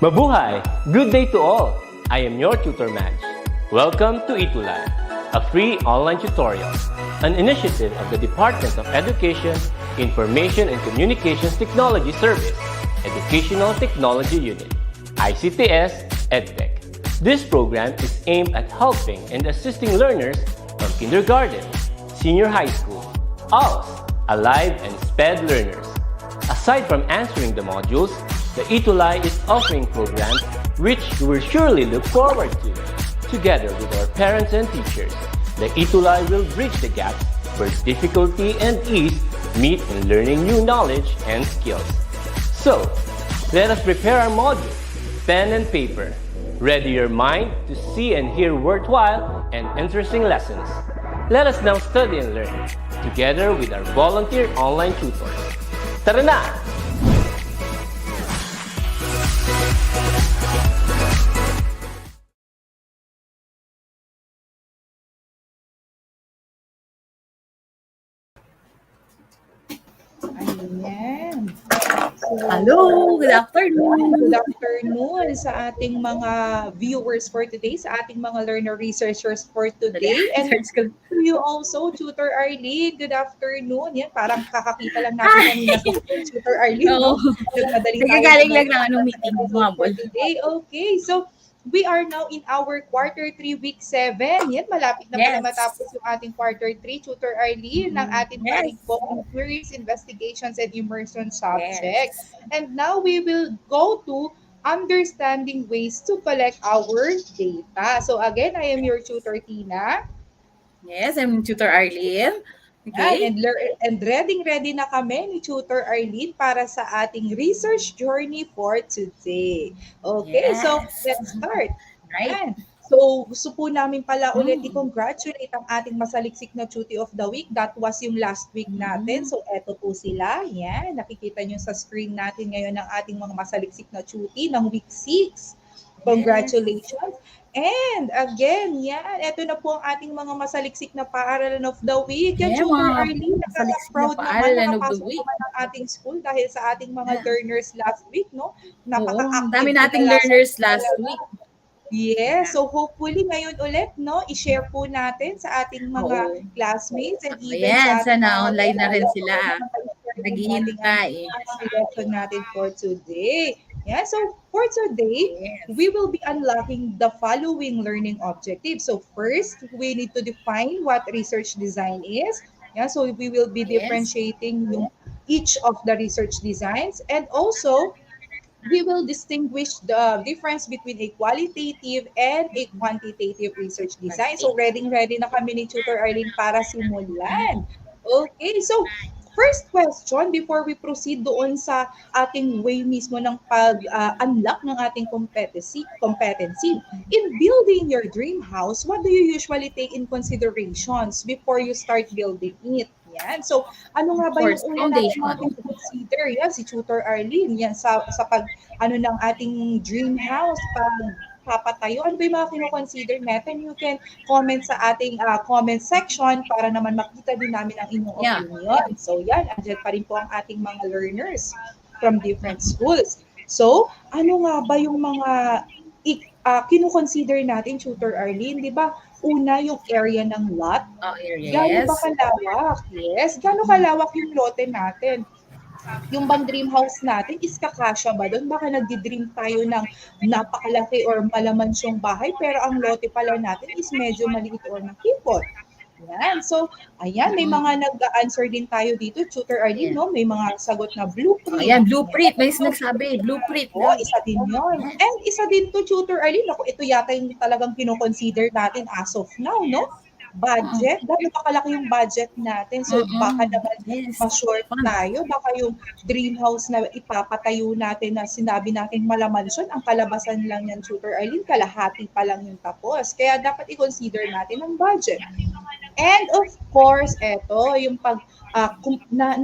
Mabuhay! Good day to all! I am your tutor Match. Welcome to ETUlay, a free online tutorial, an initiative of the Department of Education, Information and Communications Technology Service, Educational Technology Unit, ICTS EdTech. This program is aimed at helping and assisting learners from kindergarten, senior high school, ALS, Alive, and SPED learners. Aside from answering the modules, the ETUlay is offering programs which you will surely look forward to. Together with our parents and teachers, the ETUlay will bridge the gaps where difficulty and ease meet in learning new knowledge and skills. So, let us prepare our module, pen and paper. Ready your mind to see and hear worthwhile and interesting lessons. Let us now study and learn, together with our volunteer online tutors. Tara na! Ayan. Hello, good afternoon. Good afternoon sa ating mga viewers for today, sa ating mga learner researchers for today. And to you also, Tutor Arlene, good afternoon. Yan, parang kakakita lang natin kanina sa Tutor Arlene. Oo. Nagagaling lang ng anong meeting for today. Okay, so we are now in our quarter 3, week 7. Yan, malapit na pala matapos yung ating quarter 3, Tutor Arlene, ng ating po inquiries, investigations, and immersion subject. And now we will go to understanding ways to collect our data. So again, I am your tutor, Tina. Yes, I'm Tutor Arlene. Okay. And ready na kami ni Tutor Arlene para sa ating research journey for today. Okay, so let's start. Right. So gusto po namin pala ulit i-congratulate ang ating masaliksik na Tuty of the Week. That was yung last week natin. So eto po sila. Yan, nakikita nyo sa screen natin ngayon ang ating mga masaliksik na Tuty ng week 6. Congratulations. And again, yan, ito na po ang ating mga masaliksik na paaralan of the week. Yan, Tutor Arlene, nakaka-proud naman nakapasok naman ang ating school dahil sa ating mga learners last week, no? Napaka-active. Dami nating learners last week. Yes, so hopefully ngayon ulit, no, i-share po natin sa ating mga classmates and even sa ating sana online na rin sila. Naghihintay. Lesson natin for today. Yeah, so for today, we will be unlocking the following learning objectives. So first, we need to define what research design is. Yeah, so we will be differentiating each of the research designs, and also we will distinguish the difference between a qualitative and a quantitative research design. So ready na kami ni Tutor Arlene para simulan. Okay, so first question before we proceed doon sa ating way mismo ng pag-unlock ng ating competency. In building your dream house, what do you usually take in considerations before you start building it? Yan. So, ano nga ba yung una natin consider? Yan, si Tutor Arlene, yan, sa ng ating dream house, papatayo. Ano ba yung mga kino-consider natin? You can comment sa ating comment section para naman makita din namin ang inyong opinion. So yan, andyan pa rin po ang ating mga learners from different schools. So, ano nga ba yung mga kino-consider natin, Tutor Arlene? Di ba? Una, yung area ng lot. Gano'n ba kalawak? Yes. Gano'n kalawak yung lote natin? Yung bang dream house natin, is kakasya ba doon? Baka nagdi-dream tayo ng napakalaki or malamansyong bahay, pero ang lote pala natin is medyo maliit or nakipot. Yan. So, ayan, may mga nag-answer din tayo dito, Tutor Arlene, no? May mga sagot na blueprint. Ayan, blueprint. May nagsabi, blueprint. Oo, isa din yun. And isa din to, Tutor Arlene, ako, ito yata yung talagang kino-consider natin as of now, no? Budget, gano'n pa kalaki yung budget natin. So baka naman ma-short tayo. Baka yung dream house na ipapatayo natin na sinabi natin malamansyon, ang kalabasan lang yan, Tutor Arlene, kalahati pa lang yung tapos. Kaya dapat i-consider natin ang budget. And of course, eto, yung pag, ano na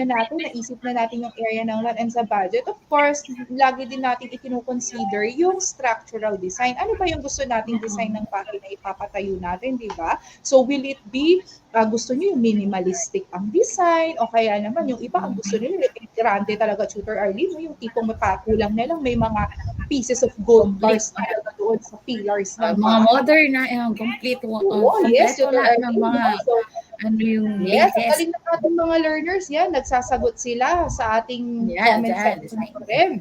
natin, naisip na natin yung area ng land and sa budget. Of course, lagi din natin ikinukonsider yung structural design. Ano ba yung gusto nating design ng bahay na ipapatayo natin, di ba? So, will it be, gusto niyo yung minimalistic ang design, o kaya naman yung iba, ang gusto nila, grande talaga, Tutor Arlene, no? Yung tipong mapakulang na lang, may mga pieces of gold Complete. bars talaga doon sa pillars ng Mga bahay. modern na, complete, Oo, yes, kompleto Tutor na ng Arlene, mga, no? So, ano yung yes, ang latest. galing ng ating mga learners, yan, nagsasagot sila sa ating Yeah, comment dyan, section design. pa rin.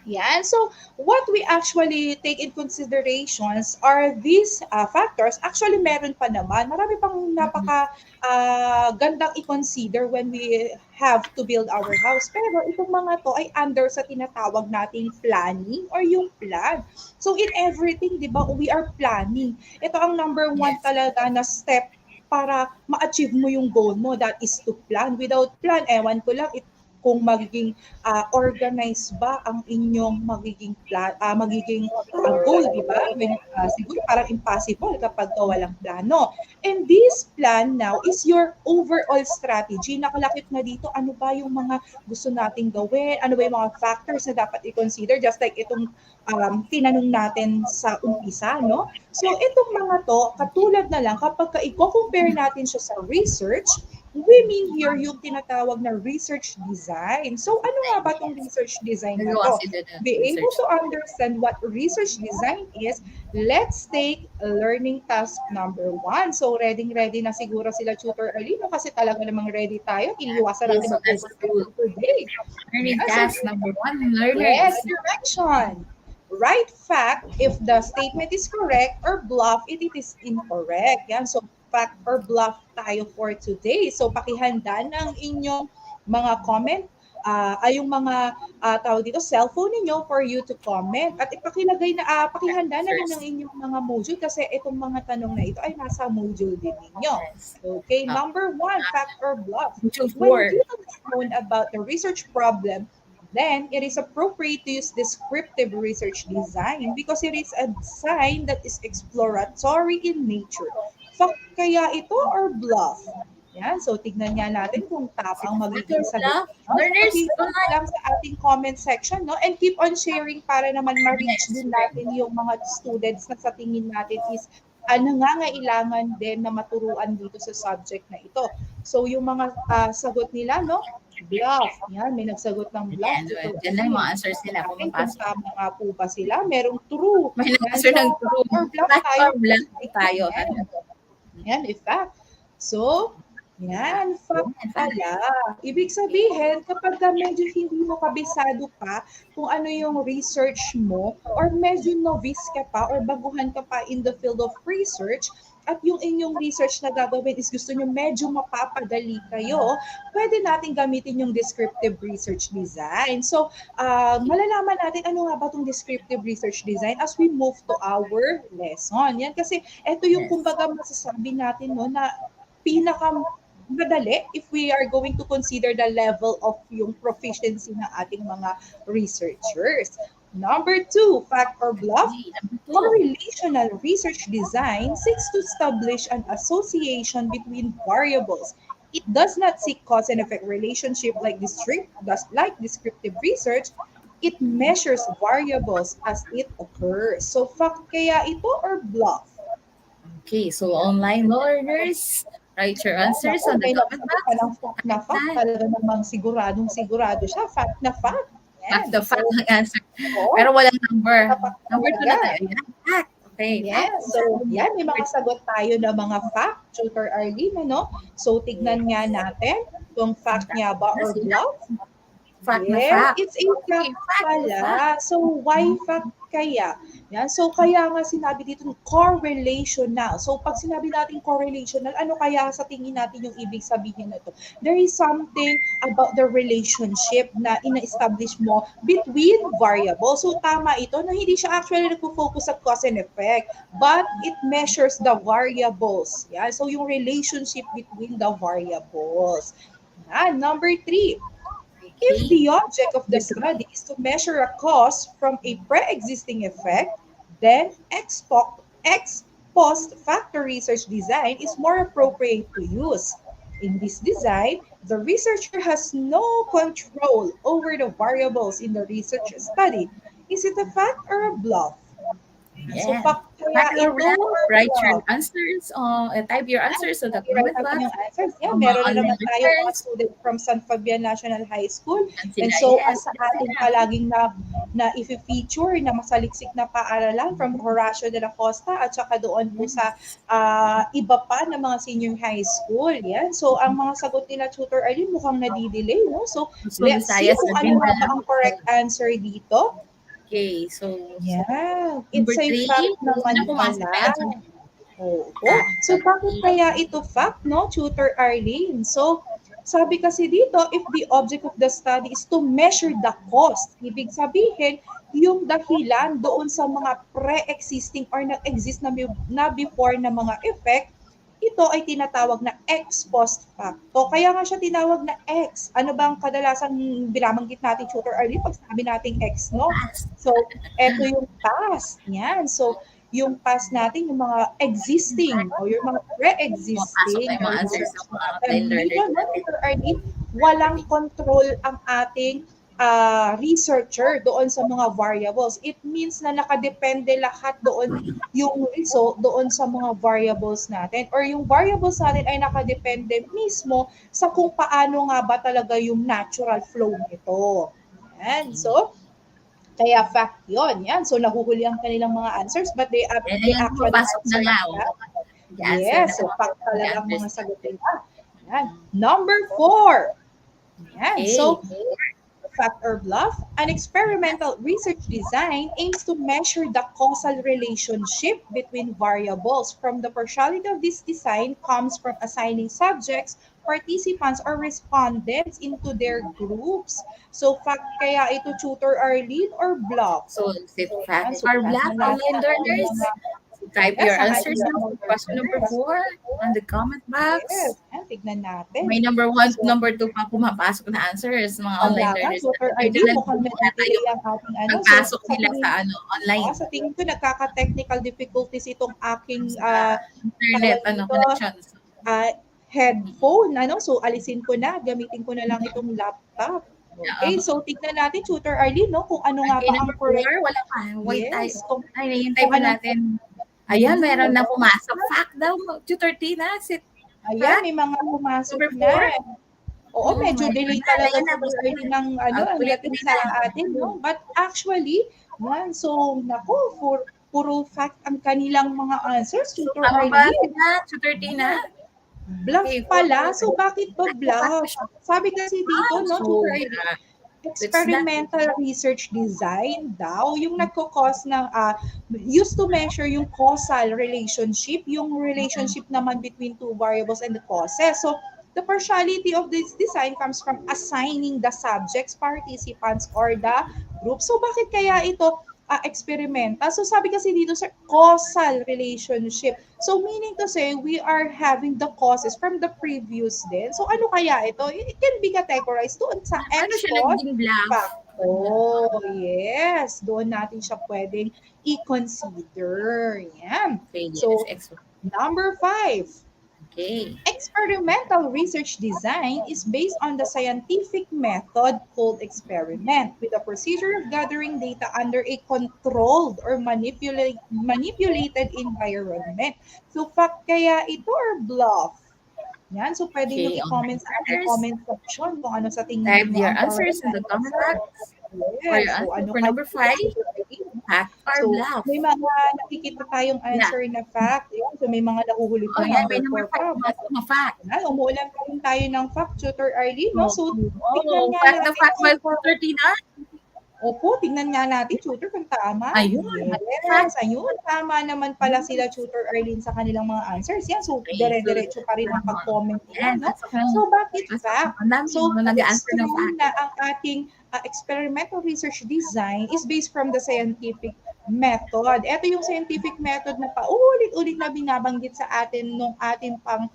Yan. So, what we actually take in considerations are these factors. Actually, meron pa naman. Marami pang napaka gandang i-consider when we have to build our house. Pero itong mga to ay under sa tinatawag nating planning or yung plan. So, in everything, di ba, we are planning. Ito ang number one Yes. talaga na step para ma-achieve mo yung goal mo. That is to plan. Without plan, ewan ko lang, kung magiging organized ba ang inyong magiging goal, di ba? Siguro parang impossible kapag walang plano. And this plan now is your overall strategy. Nakalakip na dito, ano ba yung mga gusto nating gawin? Ano ba yung mga factors na dapat i-consider? Just like itong tinanong natin sa umpisa, no? So, itong mga to, katulad na lang, kapag i-compare natin siya sa research, we mean here yung tinatawag na research design. So, ano nga ba itong research design na to? Consider the Be able research. to understand what research design is, let's take learning task number 1. So, ready na siguro sila Tutor Arlene, kasi talaga namang ready tayo. Iniiwasan Okay, natin so let's mag-overtime do today. learning Yeah, so, task number 1, learners. yes, direction. Write fact if the statement is correct, or bluff if it is incorrect. Yan. So, fact or bluff tayo for today. So, pakihanda ng inyong mga comment, ay yung mga tawag dito, cellphone ninyo for you to comment. At ipakilagay na, pakihanda na rin ng Answers. inyong mga module kasi itong mga tanong na ito ay nasa module din ninyo. Yes. Okay, number 1, fact or bluff. Module When 4. data is known about the research problem, then it is appropriate to use descriptive research design because it is a design that is exploratory in nature. Fact kaya ito or bluff? Yan, so tignan nga natin kung top ang magiging sagot. Bluff. No? So, Learners, pag-iwan lang sa ating comment section, no? And keep on sharing para naman ma-reach din natin yung mga students na sa tingin natin is nangangailangan din na maturuan dito sa subject na ito. So, yung mga sagot nila, no? Bluff. Yan, may nagsagot ng bluff. Yan lang yung mga answers nila. Kung Pumapasok. tama nga po ba sila? Merong true. May Yan, answer so, ng true. or bluff Fact tayo. or bluff tayo. Yan, in fact. So, yan, fact pala. Ibig sabihin, kapag medyo hindi mo kabisado pa kung ano yung research mo, or medyo novice ka pa, or baguhan ka pa in the field of research, at yung inyong research na gagawin is gusto nyo medyo mapapadali kayo, pwede natin gamitin yung descriptive research design. So, malalaman natin ano nga ba itong descriptive research design as we move to our lesson. Yan kasi ito yung kumbaga masasabi natin, no, na pinaka madali if we are going to consider the level of yung proficiency ng ating mga researchers. Number 2, fact or bluff. Correlational research design seeks to establish an association between variables. It does not seek cause and effect relationship like descriptive research. It measures variables as it occurs. So, fact kaya ito or bluff? Okay, so online learners, write your answers on the comment box. Fact na fact, talaga namang siguro siya. Fact na fact. Fact the fact ang answer. Pero walang number. Number 2 na tayo. Fact. Okay. Yes. So, yan, may mga sagot tayo na mga fact, Tutor Arlene, ano? So, tignan nga natin kung fact niya ba or bluff. Fact na fact. It's a fact pala. So, why fact kaya? Yan. So, kaya nga sinabi dito, correlational. So, pag sinabi natin correlational, ano kaya sa tingin natin yung ibig sabihin na ito? There is something about the relationship na ina-establish mo between variables. So, tama ito na hindi siya actually nagpo-focus sa cause and effect, but it measures the variables. Yan. So, yung relationship between the variables. Yan. Number 3. If the object of the study is to measure a cause from a pre-existing effect, then post-factor research design is more appropriate to use. In this design, the researcher has no control over the variables in the research study. Is it a fact or a bluff? So, Yeah. fact kaya Fact or ito bluff? or Write your bluff? answers or type your Yan, answers to the i-write comment natin box. yung answers. Yan, Mga meron na online naman tayong mga learners. student from San Fabian National High School. Yan And sila. so, Yes. as sa Yan ating sila. palaging na i-feature na masaliksik na paaralan from Horacio de la Costa at saka doon po sa Yes. iba pa na mga senior high school. Yan. So, ang mga sagot nila, Tutor Arlene, mukhang nadidelay. No? So, Luzon, let's see Visayas, kung and ano nga ba Mindanao. ang correct answer dito. Okay, so Yeah, number it's a 3, fact sana naman pumasok na pala. answer. Oo. Fact. So, bakit kaya ito fact, no, Tutor Arlene? So, sabi kasi dito, if the object of the study is to measure the cost, ibig sabihin, yung dahilan doon sa mga pre-existing or nag-exist na before na mga effect, ito ay tinatawag na ex post facto. Kaya nga siya tinawag na ex. Ano bang kadalasang binabanggit natin, Tutor Arlene, pag sabi nating ex, no? Past. So, eto yung past. Yan. So, yung past natin, yung mga existing o yung mga Pumapasok pre-existing na yung na mga answers research ng mga natin. online Dito, learners no, natin. Dr. Arlene, walang control ang ating researcher doon sa mga variables. It means na nakadepende lahat doon yung result doon sa mga variables natin or yung variables natin ay nakadepende mismo sa kung paano nga ba talaga yung natural flow nito. Yan. So, kaya fact yon. Yan. So, nahuhuli ang kanilang mga answers but they Ayan, actually pumapasok na answer nga. that. Mag-answer na Yes. So, fact talagang mag-answers mga na. sagot nila. Yan. Number 4. Yan. Okay. So, fact or bluff, an experimental research design aims to measure the causal relationship between variables. From the partiality of this design comes from assigning subjects, participants, or respondents into their groups. So, fact kaya ito, Tutor Arlene, or bluff? So, is it Yan, fact so, or tingnan bluff, natin online ang ating learners? mga Type yes, your ang answers ating now mga for question number learners. 4 on the comment Yes, box. yan, tignan natin. May number 1, So, number 2 pa pumapasok na answers, mga online wala nga, learners Tutor natin. Medyo Arlene, mukhang nag-delay nag-delay ang ating ano. So, nagpasok sa sila sa tingin, online. sa tingin ko, nagkaka-technical difficulties itong aking Sa internet, tawag dito, connections. headphone. Ano? So, alisin ko na, gamitin ko na lang itong laptop. Okay, so tignan natin, Tutor Arlene, no, kung ano nga Okay, ba ang number 4, correct. wala pa. Wait tayo. Yes, kung, Ay, nahihintay kung pa ano. natin. Ayan, meron na pumasok. Fact daw, Tutor Tina. Ayan, may mga pumasok Number na. 4. Oo, medyo delay talaga Ayan na, Tutor Arlene ng ano, ang dating sa atin, no? But actually, yan, so, naku, puro fact ang kanilang mga answers, So, Tutor tama ba Arlene. sila, Tutor Tina? Bluff Okay, pala. So, bakit ba bluff? Sabi kasi dito, no, So, Tutor Arlene, experimental research design daw, yung nagko-cause ng, used to measure yung causal relationship, yung relationship naman between two variables and the causes. So, the partiality of this design comes from assigning the subjects, participants, or the group. So, bakit kaya ito experimental? So, sabi kasi dito sa causal relationship. So, meaning to say, we are having the causes from the previous din. So, ano kaya ito? It can be categorized doon sa paano siya ex-cause naging bluff? fact. Oh, yes. Doon natin siya pwedeng i-consider. Yan. Okay, yes, So, excellent. number 5. Okay. Experimental research design is based on the scientific method called experiment with the procedure of gathering data under a controlled or manipulated environment. So, fact kaya ito or bluff? Yan. So, pwede nyo Okay, i-comment sa ating answers. comment section kung ano sa tingin Type mo your ang answers in the comment box. For Yes. your So, answer ano for ka- number 5, fact or So, bluff? may mga nakikita tayong answer na fact. Yun. So, may mga nahuhuli Oh, pa. yan, may Number number 4 5. pa. Pumasok na fact. Umuulan pa rin tayo ng fact, Tutor Arlene, no? So, tignan Oh, nga fact na natin fact by kung- Tutor Tina. Opo, tignan nga natin, Tutor, kung tama. Ayun. Yes, ayun. Tama naman pala sila, Tutor Arlene, sa kanilang mga answers. Yan, so, Okay, dire-diretso pa rin ang pag-comment Yan, nila, no? pasok na. So, bakit Pasok fact? Ang dami So, mo nag-answer ng true fact. na ang ating experimental research design is based from the scientific method. Ito yung scientific method na paulit-ulit na binabanggit sa atin nung ating pang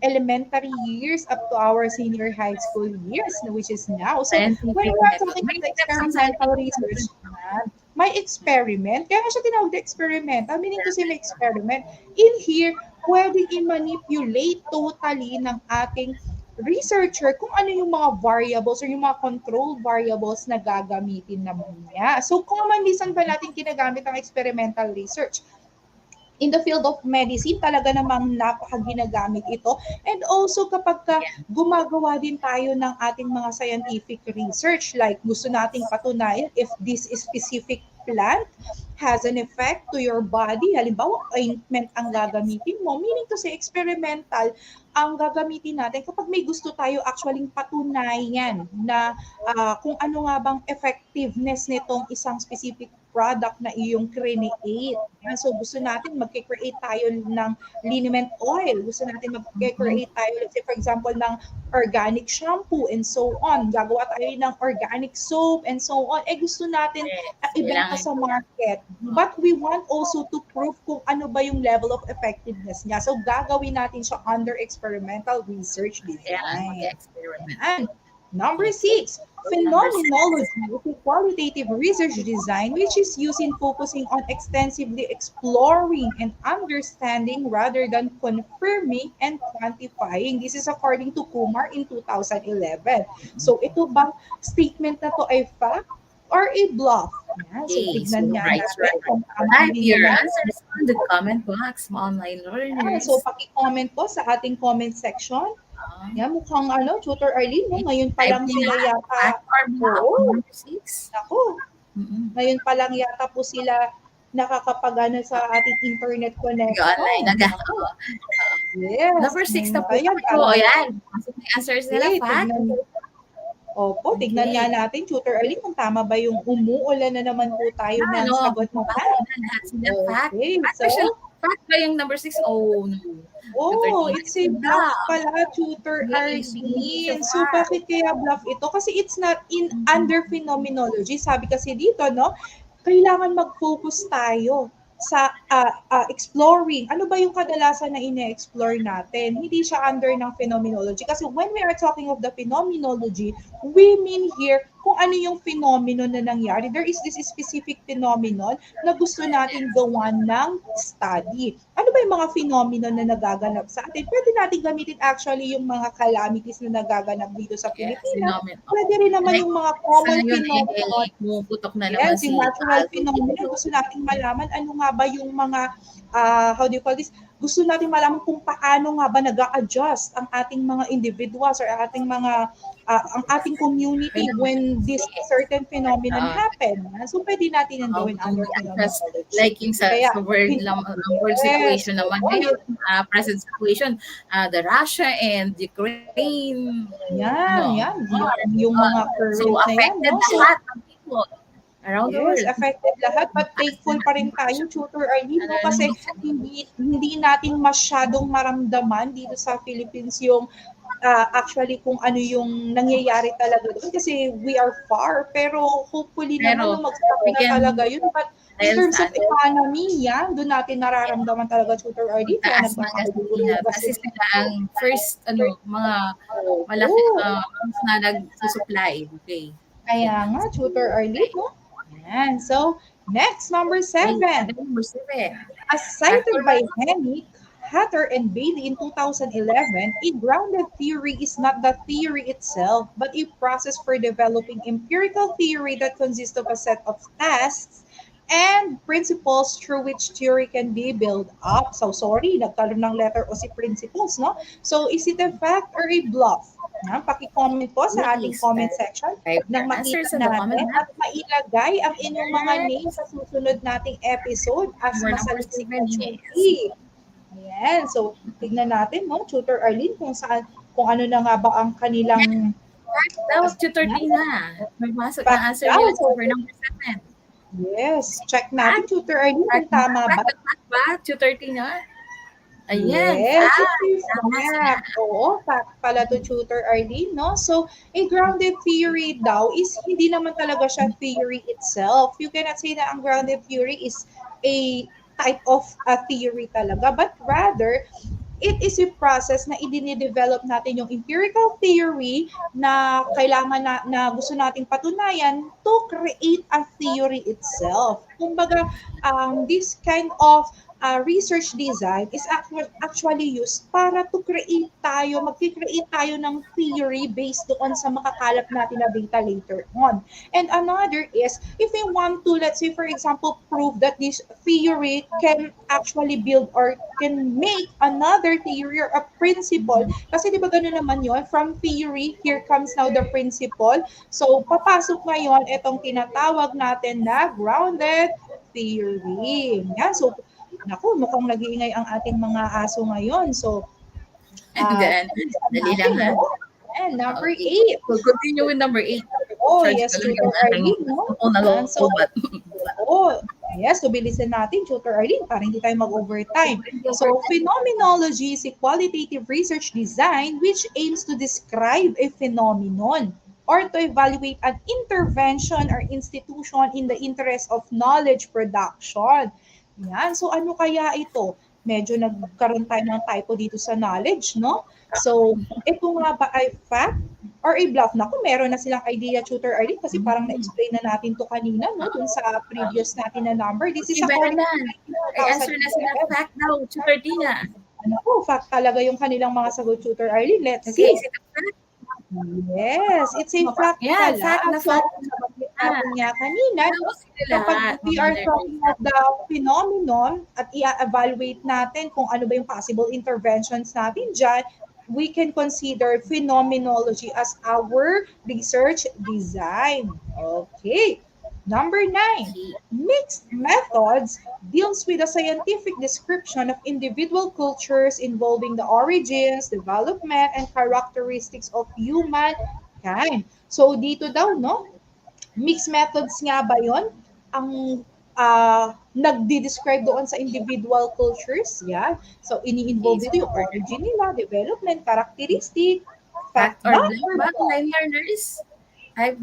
elementary years up to our senior high school years, which is now. So, Scientific when we're method. talking May about steps ang experimental scientific research, may experiment. Kaya nga siya tinawag na experimental, meaning to say may experiment. In here, pwedeng i-manipulate totally ng ating researcher kung ano yung mga variables or yung mga control variables na gagamitin naman niya. So, commonly, saan ba natin ginagamit ang experimental research? In the field of medicine, talaga namang napaka-ginagamit ito. And also kapag gumagawa din tayo ng ating mga scientific research, like gusto nating patunayan if this specific plant has an effect to your body, halimbawa ointment ang gagamitin mo, meaning to say experimental ang gagamitin natin kapag may gusto tayo actually patunayan na kung ano nga bang effectiveness nitong isang specific product na iyong create. So gusto natin mag-create tayo ng liniment oil. Gusto natin mag-create tayo, let's say for example, ng organic shampoo and so on. Gagawa tayo ng organic soap and so on. Gusto natin ibenta sa market. But we want also to prove kung ano ba yung level of effectiveness niya. So gagawin natin siya under experimental research design. And number 6, Phenomenology is a qualitative research design which is used in focusing on extensively exploring and understanding rather than confirming and quantifying. This is according to Kumar in 2011. So ito bang statement na to ay fact or a bluff? Yan. So tignan nga natin kung Type your answers on the comment box, mga online learners. So paki-comment po sa ating comment section. Yan, mukhang Tutor Arlene, no? Ngayon pa lang sila yata. Ako. Ngayon pa lang yata po sila nakakapagana sa ating internet connection. Online na Yes. Number 6 na po. Ayan. May answers nila, Pat. Opo, tignan nga natin, Tutor Arlene, kung tama ba yung umuulan na naman po tayo ng sagot mo, Pat. Okay, so, Pat ba yung number 6? Oh, no. Oh, it's a bluff pala, Tutor Arlene. So, bakit kaya bluff ito? Kasi it's not in under phenomenology. Sabi kasi dito, no, kailangan mag-focus tayo sa exploring. Ano ba yung kadalasan na ine-explore natin? Hindi siya under ng phenomenology. Kasi when we are talking of the phenomenology, we mean here kung ano yung phenomenon na nangyari. There is this specific phenomenon na gusto natin gawan ng study. Ano ba yung mga phenomenon na nagaganap sa atin? Pwede natin gamitin actually yung mga calamities na nagaganap dito sa Pilipinas. Pwede rin naman yung mga common phenomenon. Yes, yung natural phenomenon. Gusto natin malaman ano nga ba yung mga, how do you call this? Gusto natin malaman kung paano nga ba nag-a-adjust ang ating mga individuals or ating mga ang ating community when this certain phenomenon happen. So, pwede natin yung gawin under phenomenology. Like yung sa world situation naman ngayon, present situation, the Russia and Ukraine. Yan. Yung mga current so, na yan. So, affected lahat ng people around the world. Affected lahat, but thankful pa rin tayo, Tutor Arlene, no? Kasi hindi natin masyadong maramdaman dito sa Philippines yung actually kung ano yung nangyayari talaga doon kasi we are far, pero hopefully naman mag-stop na talaga yun. But in terms of economy, yan, doon natin nararamdaman talaga, Tutor Arlene. Kasi sila ang first, mga malaki na nagsusupply. Okay. Kaya nga, Tutor Arlene, no? Yan. So, next, number 7. As cited by Hennig, Hatter and Bailey in 2011, a grounded theory is not the theory itself, but a process for developing empirical theory that consists of a set of tasks and principles through which theory can be built up. So, sorry, nagkaroon ng letter o si principles, no? So, is it a fact or a bluff? Paki-comment po sa ating comment section nang makita natin at mailagay ang inyong mga names sa susunod nating episode as masaliksik na chiki. Yan. So, tignan natin, no, Tutor Arlene, kung ano na nga ba ang kanilang dapat Tutor Tina. May masok na answer yun for number 7. Yes. Check natin, Tutor Arlene, kung tama ba. Tutor Tina? Ayan. Yes. Fact. Oo, fact pala to, Tutor Arlene, no? So, a grounded theory daw is hindi naman talaga siya theory itself. You cannot say na ang grounded theory is a type of a theory talaga, but rather it is a process na i-develop natin yung empirical theory na kailangan na gusto nating patunayan to create a theory itself. Kumbaga, this kind of research design is actually used para to create tayo, mag-create tayo ng theory based doon sa makakalap natin na data later on. And another is, if we want to, let's say for example, prove that this theory can actually build or can make another theory or a principle, kasi di ba gano'n naman yon, from theory, here comes now the principle. So, papasok ngayon itong tinatawag natin na grounded theory. Yan. So, naku, mukhang nag-iingay ang ating mga aso ngayon. So, Then, dali lang ha. And number Okay. 8. We'll continue with number 8. Oh, Charge yes, ko lang Tutor yung aking Arlene, no? phone na Yan. So, lobat. oh, yes, so bilisan natin, Tutor Arlene, para hindi tayo mag-overtime. So, phenomenology is a qualitative research design which aims to describe a phenomenon or to evaluate an intervention or institution in the interest of knowledge production. Yan. So, ano kaya ito? Medyo nagkaroon tayo ng typo dito sa knowledge, no? So, ito nga ba ay fact or a bluff? Naku, meron na silang idea, Tutor Arlene, kasi parang na-explain na natin to kanina, no? Dun sa previous natin na number. This is Iba according naman. Ay, answer na sila. Fact daw. Tutor Dina. ano po, fact talaga yung kanilang mga sagot, Tutor Arlene. Let's Okay, see. is it a fact? Yes, it's a fact Yeah, pala. fact na So, fact. nabanggit natin nga kanina, Tapos sila. kapag we are talking of the phenomenon at i-evaluate natin kung ano ba yung possible interventions natin dyan, we can consider phenomenology as our research design. Okay. Number 9, mixed methods deals with a scientific description of individual cultures involving the origins, development, and characteristics of humankind. So dito daw, no? Mixed methods nga ba yon? Ang nagdi-describe doon sa individual cultures, yan. So, ini-involve dito yung origin nila, development, characteristic, Fact or not bluff or ba? bluff. Line learners. Type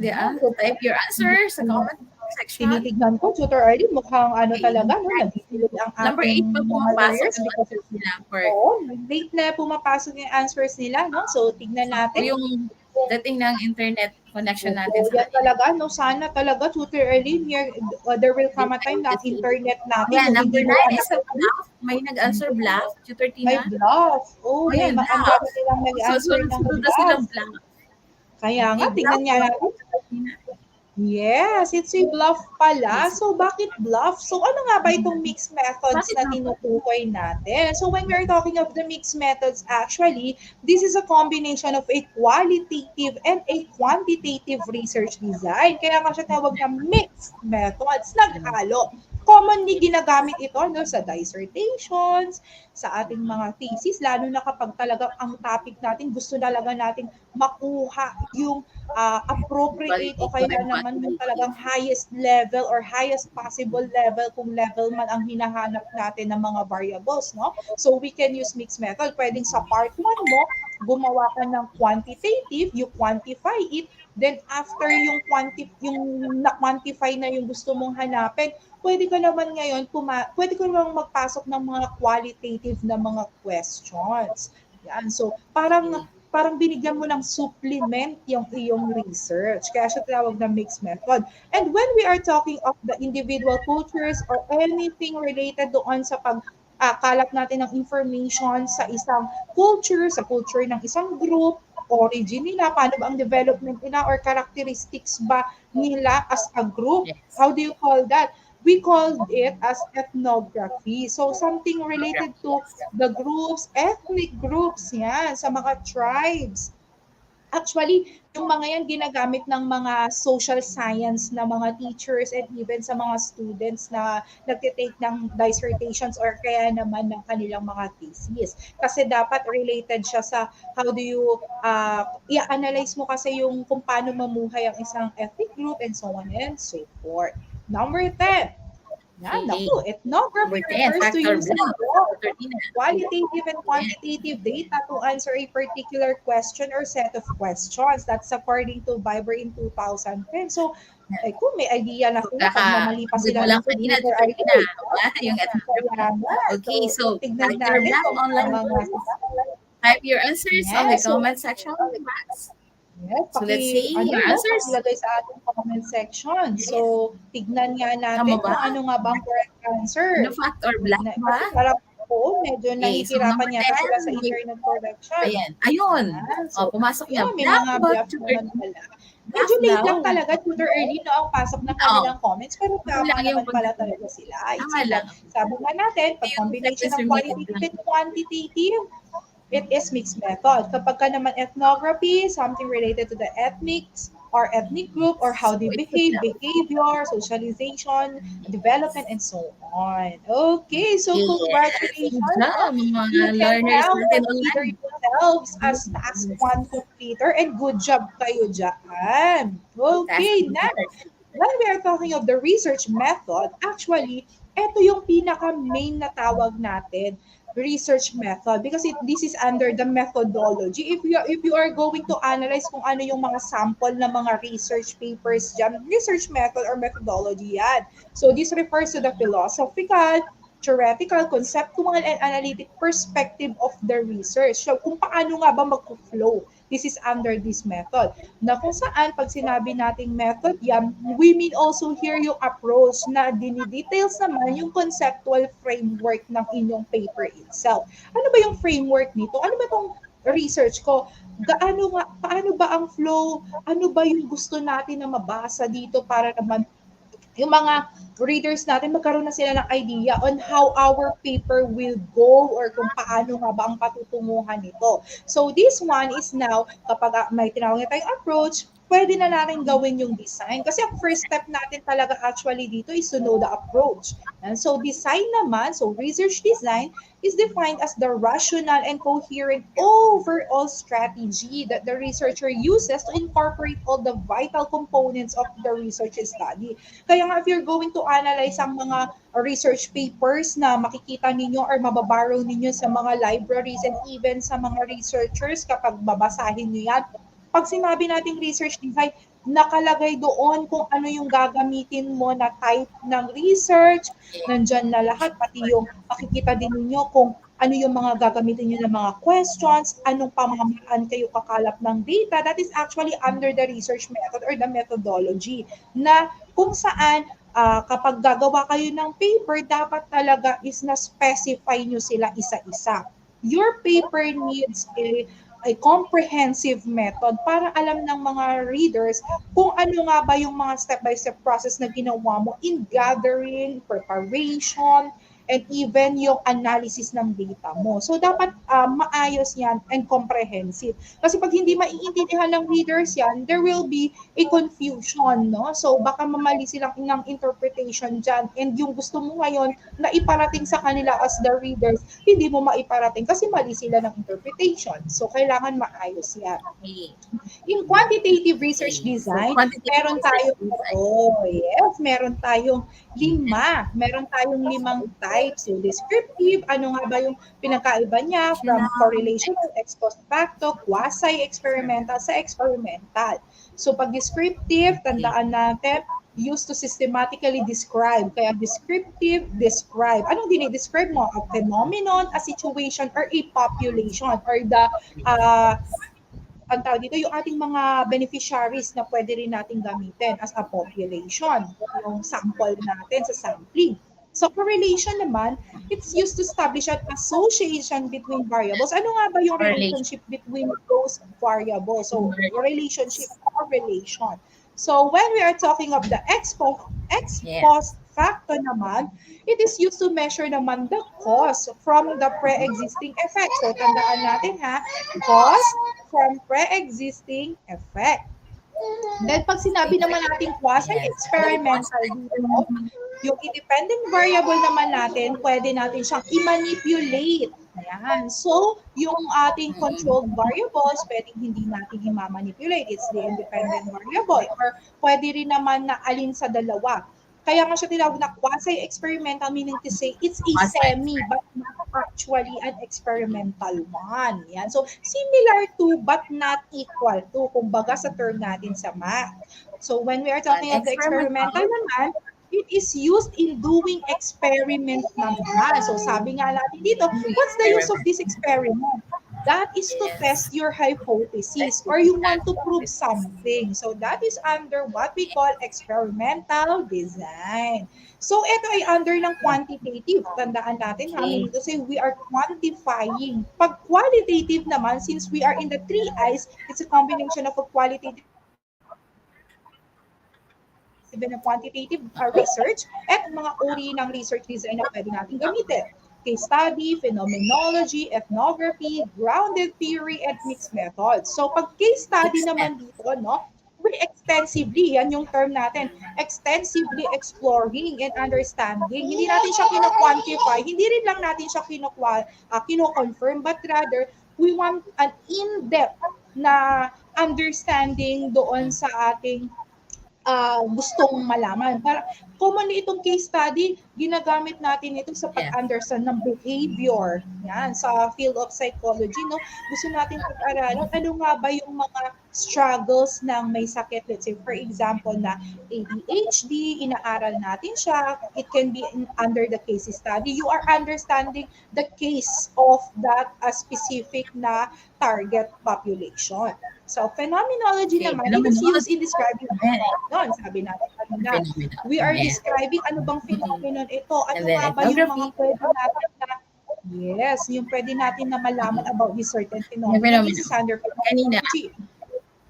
your answer sa comment section. Tinitignan ko, Tutor Arlene, mukhang ano talaga, no? Nagsisilid ang Number 8 ating pa mga pumapasok learners yung because answers nila for oo, late na pumapasok yung answers nila, no? So, tignan natin. yung dating ng internet connection natin So, sa yan talaga, no? Sana talaga, Tutor Arlene, here, there will come a time na ang internet natin, yeah, yung number hindi mo 9 is a bluff. May nag-answer bluff. Tutor may Tina. bluff. Oh, may Ayan, ang bluff. dami nilang nag-answer ng Sunod na bluff. silang bluff. Kaya nga, May tingnan bluff nga ba? natin. Yes, it's a bluff pala. So, bakit bluff? So, ano nga ba itong mixed methods Bakit na bluff? tinutukoy natin? So, when we're talking of the mixed methods, actually, this is a combination of a qualitative and a quantitative research design. Kaya nga siya tawag na mixed methods, naghalo. Commonly ginagamit ito no, sa dissertations, sa ating mga thesis, lalo na kapag talagang ang topic natin, gusto talaga natin makuha yung appropriate o kaya naman yung talagang highest level or highest possible level kung level man ang hinahanap natin ng mga variables, no? So we can use mixed method. Pwedeng sa part 1 mo, gumawa ka ng quantitative, you quantify it, then after yung na-quantify na yung gusto mong hanapin, pwede ka naman ngayon, pwede ka naman magpasok ng mga qualitative na mga questions. Yan. So, parang binigyan mo ng supplement yung iyong research. Kaya siya tawag na mixed method. And when we are talking of the individual cultures or anything related doon sa pagkalap natin ng information sa isang culture, sa culture ng isang group, origin nila, paano ba ang development nila or characteristics ba nila as a group? How do you call that? We called it as ethnography. So something related to the groups, ethnic groups, yan, sa mga tribes. Actually, yung mga yan ginagamit ng mga social science na mga teachers and even sa mga students na nagtitake ng dissertations or kaya naman ng kanilang mga thesis. Kasi dapat related siya sa how do you i-analyze mo kasi yung kung paano mamuhay ang isang ethnic group and so on and so forth. Number 10. Yan, Okay. naku, ethnography Number 10, refers to factor using block. both Factor Tina. qualitative and Ayan. quantitative data to answer a particular question or set of questions. That's according to Viber in 2010. So, kung may idea na So, sila, pag namali pa banggit mo sila lang ng kanina, computer Tutor Tina, ID, yung kaya ethnography. nga. Okay, So, so tignan factor natin block kung online tama nga. course. Type your answers on the Yes, so comment section box. yes, So let's see your answers. pakilagay sa ating comment section. So, tignan nga Tama natin ba? kung ano nga bang correct Ano answer. factor block ba? Kasi parang po, medyo Okay, so number nahihirapan yata sila 10, sa internet connection. ayan. Ayun. Yan. O, So, pumasok na. yun, may Black mga ba? bluff Tutor naman Tina? pala. Black Medyo late daw. lang talaga, tutor early, no, ang pasok ng Oo. kanilang comments. Pero Okay lang tama yung naman pala pagdating. talaga sila. Tama Easy lang. lang. Sabi nga natin, pag Yung combination sentence ng related qualitative lang. and quantitative, it is mixed method. Kapag ka naman ethnography, something related to the ethnics or ethnic group or how So they it's good behave, daw. behavior, socialization, development, and so on. Okay, so Yes. Good congratulations. job, You mga can learners now natin consider online. yourselves as task one completer and good job kayo dyan. Task Okay, completed. next. When we are talking of the research method, actually, ito yung pinaka-main na tawag natin research method because this is under the methodology. If you are going to analyze kung ano yung mga sample na mga research papers dyan, research method or methodology yan. So this refers to the philosophical, theoretical, conceptual, and analytic perspective of the research. So kung paano nga ba mag-flow, this is under this method. Na kung saan, pag sinabi nating method yan, we mean also here yung approach na dinidetails naman yung conceptual framework ng inyong paper itself. Ano ba yung framework nito? Ano ba tong research ko? Paano ba ang flow? Ano ba yung gusto natin na mabasa dito para naman yung mga readers natin magkaroon na sila ng idea on how our paper will go or kung paano nga ba ang patutunguhan nito. So this one is now, kapag may tinawag na tayong approach, pwede na natin gawin yung design. Kasi ang first step natin talaga actually dito is to know the approach. And so design naman, so research design is defined as the rational and coherent overall strategy that the researcher uses to incorporate all the vital components of the research study. Kaya nga if you're going to analyze ang mga research papers na makikita ninyo or mababorrow ninyo sa mga libraries and even sa mga researchers kapag babasahin nyo yan, pag sinabi nating research design, nakalagay doon kung ano yung gagamitin mo na type ng research, nandyan na lahat, pati yung makikita din ninyo kung ano yung mga gagamitin nyo ng mga questions, anong pamamaraan kayo kakalap ng data, that is actually under the research method or the methodology na kung saan kapag gagawa kayo ng paper, dapat talaga is na-specify nyo sila isa-isa. Your paper needs a comprehensive method para alam ng mga readers kung ano nga ba yung mga step-by-step process na ginawa mo in gathering, preparation, and even yung analysis ng data mo. So, dapat maayos yan and comprehensive. Kasi pag hindi maiintindihan ng readers yan, there will be a confusion, no? So, baka mamali silang ng interpretation dyan. And yung gusto mo ngayon na iparating sa kanila as the readers, hindi mo maiparating kasi mali sila ng interpretation. So, kailangan maayos yan. Okay. In quantitative research Okay. So, design, quantitative meron tayong research design. meron tayong Meron tayong 5 types. So, descriptive, ano nga ba yung pinakaiba niya from correlational, ex post facto, quasi-experimental sa experimental. So, pag descriptive, tandaan natin, used to systematically describe. Kaya descriptive, describe. Anong dinidescribe mo? A phenomenon, a situation, or a population, or the ang tawag dito, yung ating mga beneficiaries na pwede rin natin gamitin as a population, yung sample natin sa sampling. So, correlation naman, it's used to establish an association between variables. Ano nga ba yung Correlation. relationship between those variables? So, relationship, correlation. So, when we are talking of the ex post facto naman, it is used to measure naman the cause from the pre-existing effect. So, tandaan natin ha, cause from pre-existing effect. Then, pag sinabi naman natin quasi-experimental dito, yung independent variable naman natin, pwede natin siyang i-manipulate. Ayan. So, yung ating controlled variables, pwedeng hindi natin i-manipulate. It's the independent variable. Or pwede rin naman na alin sa dalawa. Kaya nga siya tinawag na quasi-experimental, meaning to say it's a semi but not actually an experimental one. Yan. So, similar to but not equal to, kumbaga sa term natin sa math. So, when we are talking of the experimental Experimental. naman, it is used in doing experiment naman. So, sabi nga natin dito, Doing what's the use of experiment. this experiment? That is to test Yes. your hypothesis or you want to prove Testing something. So that is under what we call experimental design. So ito ay under ng quantitative. Tandaan natin ha, Okay. meaning to say we are quantifying. Pag qualitative naman, since we are in the three I's, it's a combination of a qualitative and a quantitative research at mga uri ng research design na pwede natin gamitin. Case study, phenomenology, ethnography, grounded theory, and mixed methods. So pag case study naman Yes. dito, no, we extensively, yan yung term natin, extensively exploring and understanding. Hindi natin siya kino-quantify, hindi rin lang natin siya kino-confirm, but rather we want an in-depth na understanding doon sa ating gustong malaman. Para commonly itong case study, ginagamit natin ito sa Yeah. pag-understand ng behavior. Yan, sa field of psychology, no? Gusto natin pag-aralan, ano nga ba yung mga struggles ng may sakit. Let's say, for example, na ADHD, inaaral natin siya. It can be under the case study. You are understanding the case of that specific na target population. So, phenomenology Okay. naman, it is used Phenomenology. in describing Yes. phenomenon. Sabi natin kanina, Phenomenon. we are Yes. describing ano bang Mhm. phenomenon ito. Ano And then nga ba yung mga ethnography. pwede natin na, yes, yung pwede natin na malaman Mhm. about this certain Yung phenomenon. This is phenomenon. under Kanina, phenomenology.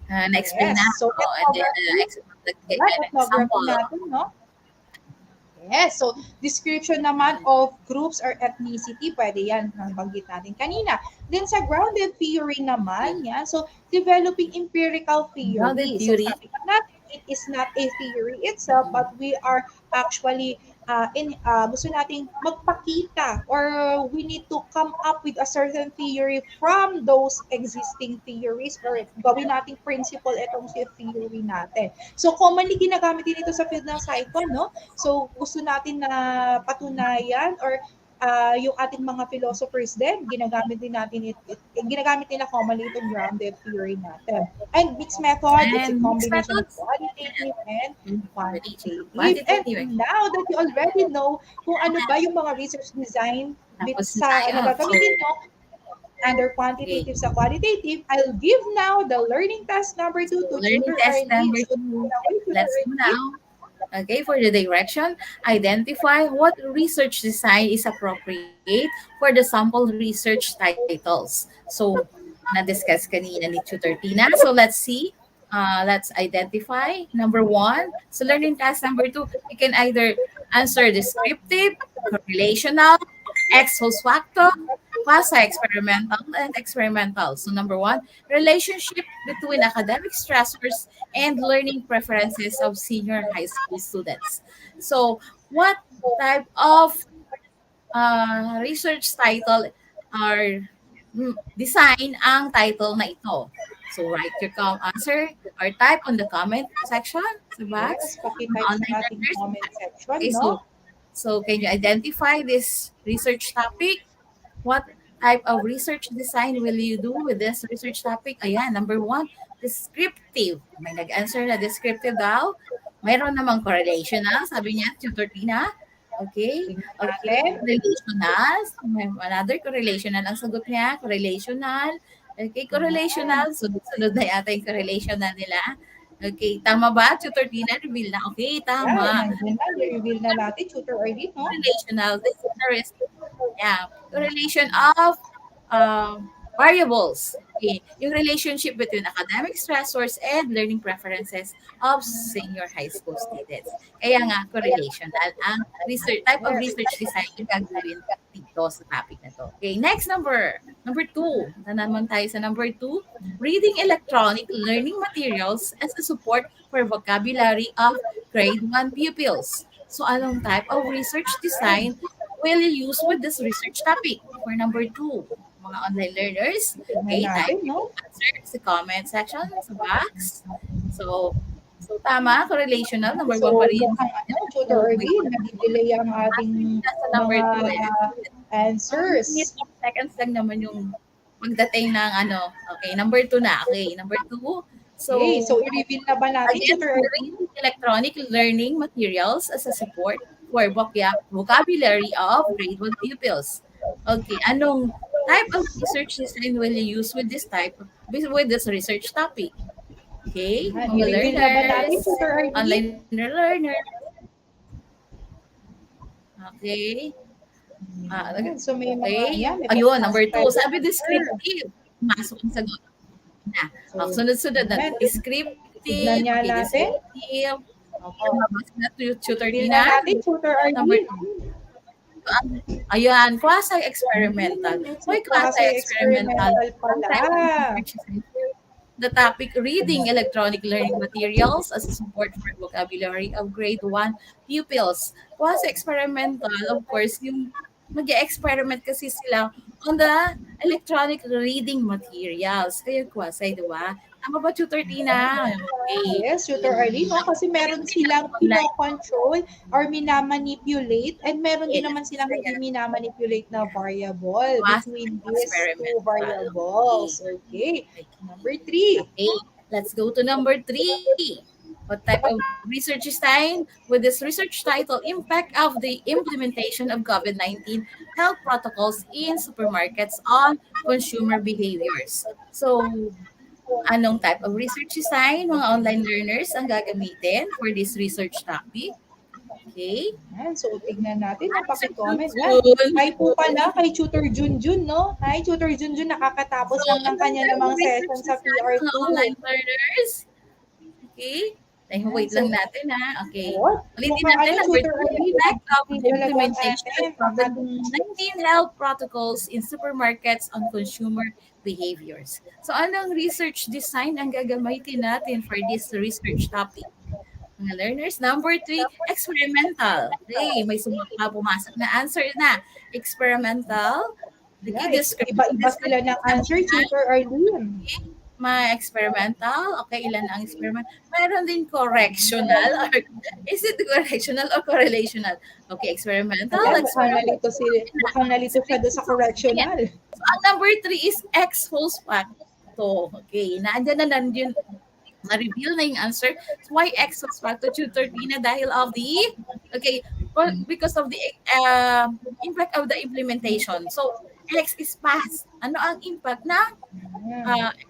na-explain Yes. na. So, Oh, and then ethnography, yan, ethnography example. natin, no? Yes, so description naman of groups or ethnicity, pwede yan, nabanggit natin kanina. Then sa grounded theory naman, yan, so developing empirical Grounded theory. So theory. sabi nga natin, it is not a theory itself, but we are actually gusto nating magpakita or we need to come up with a certain theory from those existing theories or gawin nating principle itong si theory natin. So commonly ginagamit din ito sa field ng psycho, no? So, gusto natin na patunayan or yung ating mga philosophers din, ginagamit nila commonly itong grounded theory natin. And mixed method, it's a And mixed combination of methods. qualitative and Qualitative. quantitative. And Quantitative. now that you already know kung ano ba yung mga research design Tapos na sa tayo. na So, gagamitin nyo under okay. quantitative sa qualitative, I'll give now the learning task number 2 So, to learning Tutor test Arlene. number So, two. Tutor Let's do Arlene, now. Okay, for the direction, identify what research design is appropriate for the sample research titles. So, na-discuss kanina ni Tutor Tina. So, let's see. Let's identify. Number one, so learning task number two, you can either answer descriptive, correlational, ex post facto, quasi-experimental, and experimental. So number one, relationship between academic stressors and learning preferences of senior high school students. So what type of research title or design ang title na ito? So write your answer or type on the comment section sa box. yes, paki-type sa Online ating learners. comment section, Okay, no? so can you identify this research topic? What type of research design will you do with this research topic? Ayan, number one, descriptive. May nag-answer na descriptive daw. Mayroon namang correlational, sabi niya, Tutor Tina. Okay. Tingnan Okay. natin. Correlational. May another correlational. Ang sagot niya, correlational. Okay, Yan. correlational. Sunod-sunod na yata yung correlational nila. Okay, tama ba? Tutor Tina, reveal na. Okay, Yan, tama. nandiyan na. I-reveal na natin, Tutor Arlene, no? Correlational. This is the yeah, correlation of variables. Okay, yung relationship between academic stressors and learning preferences of senior high school students. Kaya nga, correlational ang research, type of Yes. research design yung gagawin dito sa topic na to. Okay, next number two. Na naman tayo sa number two, reading electronic learning materials as a support for vocabulary of grade 1 pupils. So, anong type of research design will you use with this research topic? For number two, mga online learners, Tingnan okay, type natin, no? your answer sa comment section, sa box. So tama, correlational, number one So, pa rin. mukhang ano, Tutor So wait, Arlene, nag-delay ang ating nasa number mga 2 eh. answers. Minutes of seconds lang naman yung pagdating ng ano. Okay, number 2 na. Okay, number 2. Okay, So, so i-reveal na ba natin, again, Tutor Arlene? considering electronic learning materials as a support for vocabulary of grade 1 pupils. Okay, anong type of research design will you use with this with this research topic? Okay, Yan, mga i-reveal na ba natin, learners, Tutor Arlene? online learners. Okay. Yan, so may mga, Okay. yan, may Ayun, number 2. pag-subscribe Sabi answer. descriptive. Masok ang sagot na. So, Sunod-sunod na. yan, tignan Descriptive. niya Okay, natin. descriptive. Okay, Oh, mabasa na tutor reveal na Tina. natin, Tutor Number Arlene. 2. Ayan, quasi-experimental. So, Why quasi-experimental? quasi-experimental Ang type of pala. research is the topic reading electronic learning materials as a support for vocabulary of grade 1 pupils. Quasi-experimental, of course, yung mag-experiment kasi sila on the electronic reading materials. Kaya quasi, di ba? Tama ba, Tutor Tina? Okay. Yes, Tutor Arlene, no? Kasi meron silang Online. pinocontrol or minamanipulate and meron din naman Yes. silang hindi minamanipulate na variable between these two Quasi-experimental. variables. Okay. Number 3. Okay, let's go to number 3. What type of research design with this research title, Impact of the Implementation of COVID-19 Health Protocols in Supermarkets on Consumer Behaviors. So, anong type of research design mga online learners ang gagamitin for this research topic? Okay. Yan, so tignan natin, napaki-comment. Yan. Soon. Hi po pala kay Tutor Junjun, no? Hi, Tutor Junjun, nakakatapos lang ng kanya namang session sa Mga PR2. online learners. Okay. Wait lang natin ha. Okay. What? Ulitin Mukhang natin ano, number Tutor 2, Arlene, impact of the hindi talaga implementation natin of ang COVID-19 health protocols in supermarkets on consumer behaviors. So, anong research design ang gagamitin natin for this research topic? Mga learners, number 3, experimental. Okay, may pumasok na answer na. Experimental. Okay, iba-iba sila ng answer, Tutor Arlene. may experimental. Okay, ilan ang experiment? Meron din correctional. Or, is it correctional or correlational? Okay, experimental. Ayan, mukhang nalito siya doon sa correctional. So, ang number 3 is ex post facto. Okay, nandiyan na-reveal na yung answer. So, why ex post facto, Tutor Tina? Dahil of the, okay, because of the impact of the implementation. So, X is past. Ano ang impact na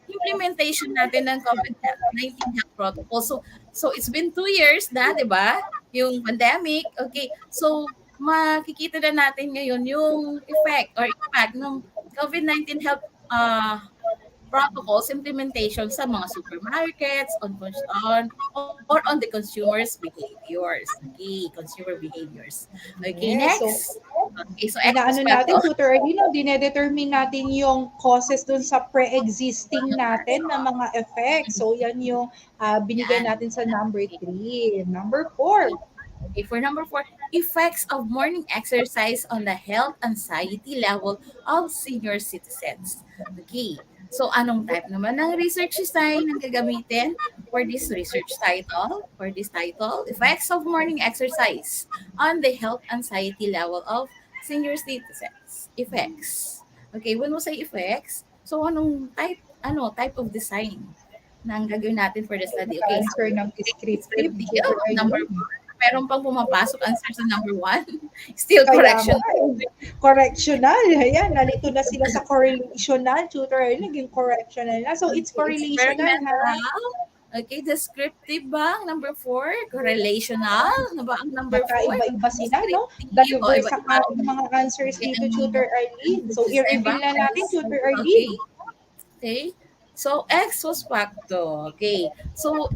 implementation natin ng COVID-19 health protocol? So it's been 2 years na, di ba? Yung pandemic. Okay. So, makikita na natin ngayon yung effect or impact ng COVID-19 health protocols implementation sa mga supermarkets, or on the consumers' behaviors. Okay, consumer behaviors. Okay, Yes, next. Okay, so Inaano natin, Tutor Arlene, dinedetermine natin yung causes dun sa pre-existing natin na mga effects. So, yan yung binigay natin sa number 3. Number 4. Okay, for number 4, effects of morning exercise on the health anxiety level of senior citizens. Okay, so anong type naman ng research design ang gagamitin for this research title? For this title, effects of morning exercise on the health anxiety level of senior citizens. Effects. Okay, when we say effects, so anong type of design na ang gagawin natin for the study? Okay, so Answer ng descriptive. number 4. Meron pang pumapasok answer sa number 1. Still Kaya correction. Correctional. Ayan, nalito na sila sa correlational. Tutor Arlene, naging correctional na. So, it's correlational, ha? Experimental. Okay, descriptive ba ang number 4? Correlational na ba ang number 4? Magkaiba-iba sila, no? Diverse sa mga answers dito, Tutor Arlene. So, i-reveal na natin, Tutor Arlene. Okay. So, ex post facto. Okay. So,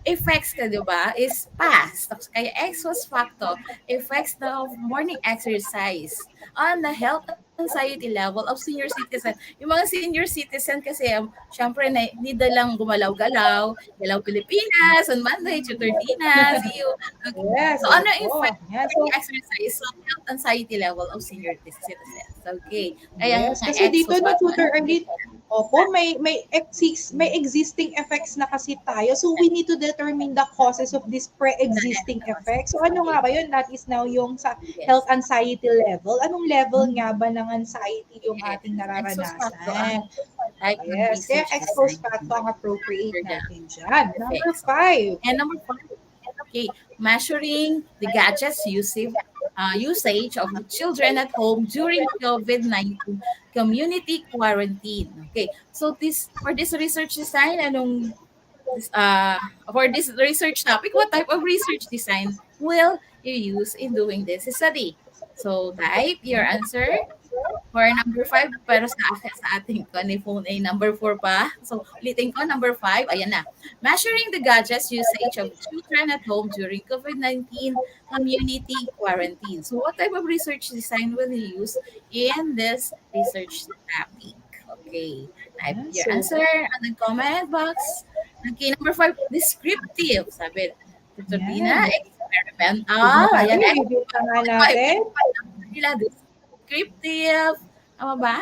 effects ka, di ba, is past. Kaya ex post facto, effects of morning exercise on the health anxiety level of senior citizen. Yung mga senior citizen kasi, syempre, need lang gumalaw-galaw, Galaw Pilipinas, on Monday, Tutor Tina, see you. Okay. Yes. So, ano effect So, exercise on health anxiety level of senior citizens? Okay. Kaya, yes, kasi dito na, Tutor Arlene, Opo, may existing effects na kasi tayo. So we need to determine the causes of this pre-existing effects. So ano Okay. nga ba 'yun? That is now yung sa Yes. health anxiety level. Anong level nga ba ng anxiety yung Yes. ating Exos facto ang nararanasan? type ng Yes, kaya research expose design factor ang appropriate for the natin dyan. Number effects. five. And number five, okay, measuring the gadgets usage of the children at home during COVID-19 community quarantine. Okay, so this for this research design, anong this, for this research topic, what type of research design will you use in doing this study? So type your answer for number five, pero sa ating ko ni phone ay number four pa. So, ulitin ko, number five, ayan na. Measuring the gadgets usage of children at home during COVID-19 community quarantine. So, what type of research design will you use in this research topic? Okay, type Yan, your so, answer on the comment box. Okay, number five, descriptive. Sabi, Tutortina, yan. Sige experimental. nga, Ayan, i-review na nga natin. nila descriptive, tama ba?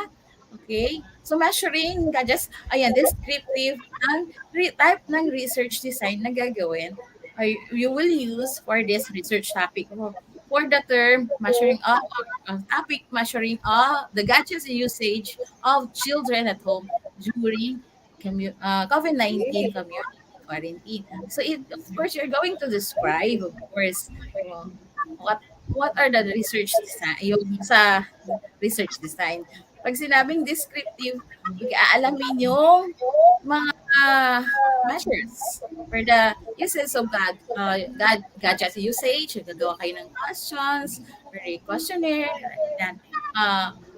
Okay. So measuring gadgets, ayan, descriptive ang type ng research design na gagawin or you will use for this research topic. For the term measuring of topic measuring of the gadgets usage of children at home during COVID-19 Okay. community quarantine. So of course you're going to describe of course what what are the research design yung sa research design. Pag sinabing descriptive, mag-aalamin yung mga measures for the uses of gadgets usage. Gagawa kayo ng questions, or a questionnaire, like that.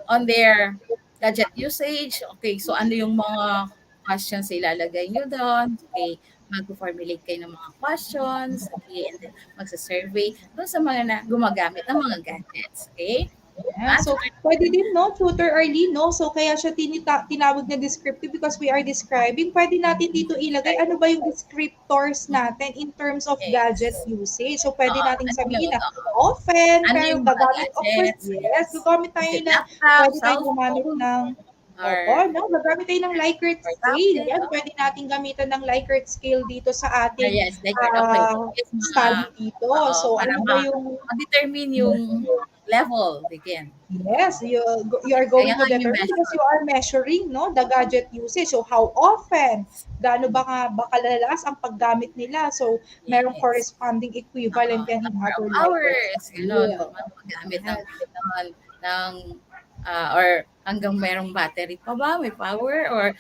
On their gadget usage. Okay, so ano yung mga questions na ilalagay nyo doon? Okay, mag-formulate kayo ng mga questions. Okay, and then magsa-survey doon sa mga na gumagamit ng mga gadgets. Okay? Yan. At So, pwede din, no, Tutor Arlene, no? So, kaya siya tinawag na descriptive because we are describing. Pwede natin dito ilagay ano ba yung descriptors natin in terms of gadget yes. usage. So, pwede nating Ano yun? sabihin na often, Ano pero yung mga gagamit, of course, gadgets? yes, Yes. gagamit Is tayo it ng, laptop, pwede tayong gumamit cellphone, ng, opo, or no, gagamit tayo ng Likert scale. tablet? Yan, pwede natin gamitan ng Likert scale dito sa ating Yes, like okay. It's mga, study dito. So, para ano ba yung ma-determine yung level again. yes, you Okay. are Kaya going to nga yung determine because measure. you are measuring, no, the gadget usage. So how often, gaano ba kalalas ang paggamit nila? So merong Yes. corresponding equivalent yan in Number of other Likert hours, gano'n. scale. Magamit Yan. ng or hanggang merong battery pa ba, may power, or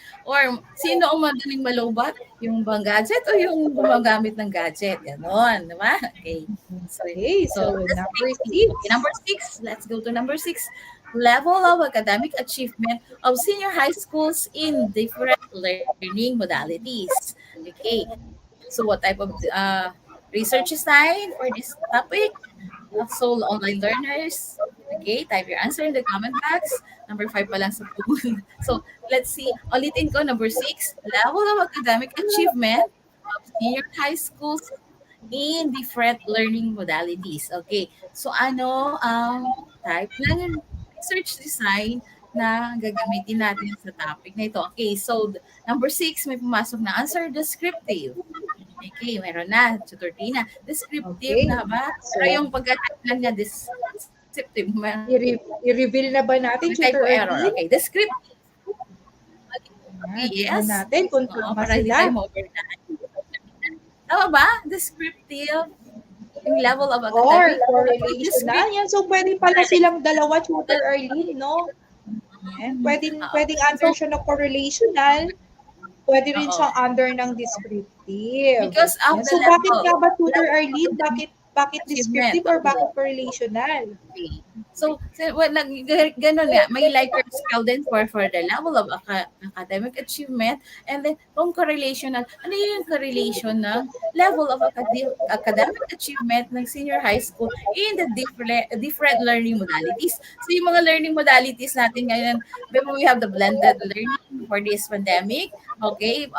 sino ang madaling malobat? Yung bang gadget o yung gumagamit ng gadget? Gano'n, di ba? Okay. So, Okay, so so that's number safety. Okay, six. number six. Let's go to number six. Level of academic achievement of senior high schools in different learning modalities. Okay. So what type of research design for this topic? So online learners. Okay, type your answer in the comment box. Number five pa lang sa pool. So let's see. Ulitin ko, number six. Level of academic achievement of senior high schools in different learning modalities. Okay. So ano ang type ng research design na gagamitin natin sa topic na ito? Okay. So number six, may pumasok na answer, descriptive. Okay, meron na. Tutor na. Descriptive Okay. na ba? Pero So, yung pagkakailan niya, descriptive. i-reveal na ba natin, May type Tutor of error. Arlene? Okay, descriptive. Okay, Yan, tignan yes. natin kung Oo, tama para hindi tayo sila. ma-overtime. Tama ba? Descriptive. Yung level of Or academic. correlational. Descriptive. Yan, so pwede pala silang dalawa, Tutor Arlene, no? Yan, Oo. pwedeng So, under siya ng correlational, pwede rin oo. siyang under ng descriptive. Because of Yan. the So bakit nga ba, Tutor level of Arlene, academic bakit achievement descriptive of or the bakit correlational? okay. So, ganun nga, may Likert scale din for the level of academic achievement and then kung correlational, ano yung correlation ng level of academic achievement ng senior high school in the different learning modalities. So, yung mga learning modalities natin ngayon, we have the blended learning for this pandemic, okay,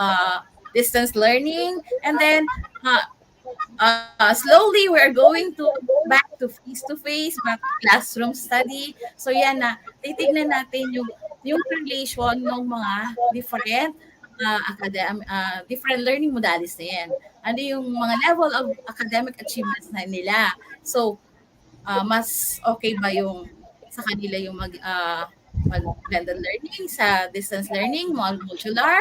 distance learning, and then slowly we're going to face, back to classroom study. So yan na, titignan natin yung yung relation ng mga different different learning modalities na yan. Ano yung mga level of academic achievements na nila. So, mas okay ba yung sa kanila yung mag blended learning sa distance learning, modular,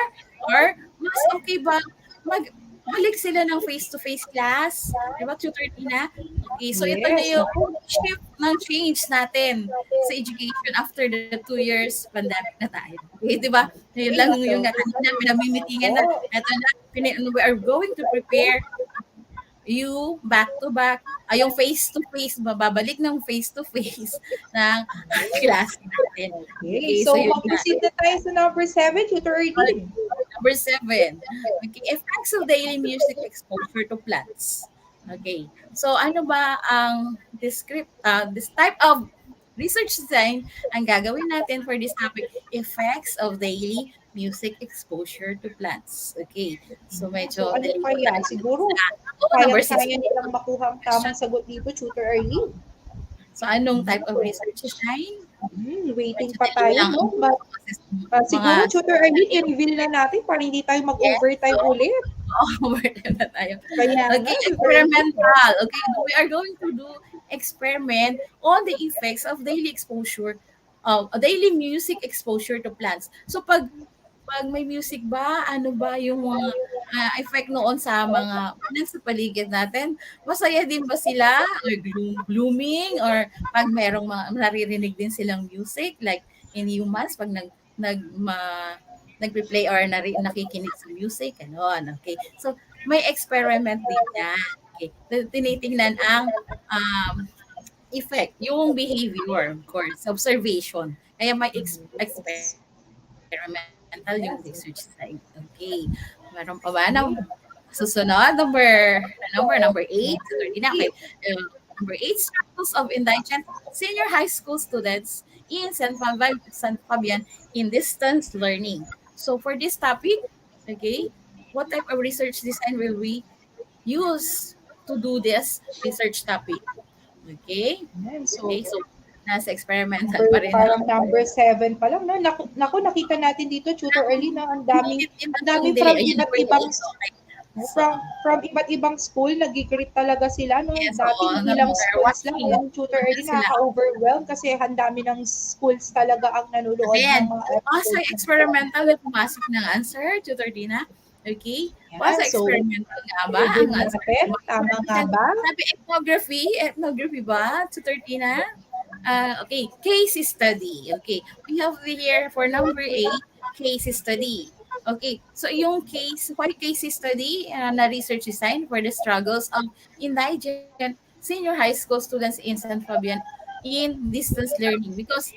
or mas okay ba mag balik sila ng face-to-face class? Di ba, tutor na? Okay, so ito na Yes, yung naku. shift ng change natin sa education after the 2 years pandemic na tayo. Okay, di ba? Yun lang yung kanina, pinamimitingan na, Oo. eto na, we are going to prepare you back to back, yung face to face, mababalik ng face to face ng klase natin. Okay, Okay, so so yun nga. mag-proceed na tayo sa number 7, Tutor Arlene. Number 7, okay, effects of daily music exposure to plants. Okay, so ano ba ang this type of research design ang gagawin natin for this topic, effects of daily music exposure to plants. Okay, so So medyo ano delayed kaya? tayo. Siguro, Number 6. kayang-kaya nilang makuha ang tamang sagot dito, Tutor Arlene. So, anong type of research design? Waiting Medyo pa delay tayo, lang no? kasi mga Siguro, Tutor Arlene, i-reveal na natin para hindi tayo yes, mag-overtime so, ulit. overtime na tayo. Kaya nga, Okay, Tutor Arlene. experimental. Okay, we are going to do experiment on the effects of daily exposure, daily music exposure to plants. So, pag may music ba, ano ba yung mga effect noon sa mga plants sa paligid natin? Masaya din ba sila or blooming or pag merong mga naririnig din silang music like in humans pag nagpe-play or nakikinig sa music, ano, okay. So may experiment din yan. Okay. Tinitingnan ang effect, yung behavior, of course, observation. Kaya may experimental yung research side. Okay. Meron pa ba na susunod? Number 8. So, 30 na. Okay. Number 8, struggles of indigent senior high school students in San Fabian in distance learning. So, for this topic, okay, what type of research design will we use to do this research topic? Okay? Ayan, so, Okay, so nasa experimental pa rin parang ako. number 7 pa lang, no? Naku, nakita natin dito, Tutor Arlene, na ang daming from Ayun, iba't number ibang 8. Okay. So, from iba't ibang school, nag-greet talaga sila, no? yes, Dati oo, hindi lang number schools lang. watching. Ngayon, Tutor Nandun Arlene, sila. nakaka-overwhelm kasi ang dami ng schools talaga ang nanonood ng Then, mga sa episodes. experimental na pumasok ng answer, Tutor Dina. Okay? Sa Yan, so, experimental nga ba review ang answer? natin. Tama nga ba? Sabi ethnography ba, Tutor Dina? Okay, case study. Okay, we have here for number 8, case study. Okay, so yung why case study na research design for the struggles of indigent senior high school students in San Fabian in distance learning because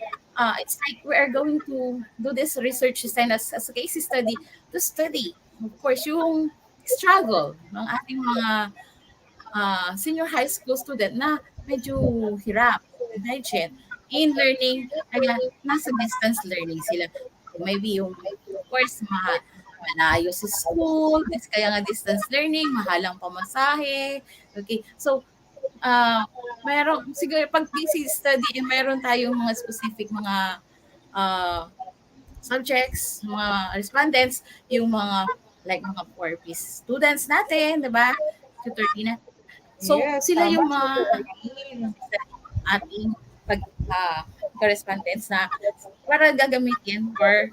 it's like we are going to do this research design as a case study to study, of course, yung struggle ng ating mga senior high school student na medyo hirap, indigent, in learning, kaya nasa distance learning sila. Maybe yung, of course, malayo sa school, kaya nga distance learning, mahalang pamasahe. Okay, so, siguro pag thesis study, meron tayong mga specific mga subjects, mga respondents, yung mga like mga 4-piece students natin, 'di ba? Tutor na. So, Yes, sila tama, yung mga Tutor Arlene. ating pag correspondents na para gagamitin or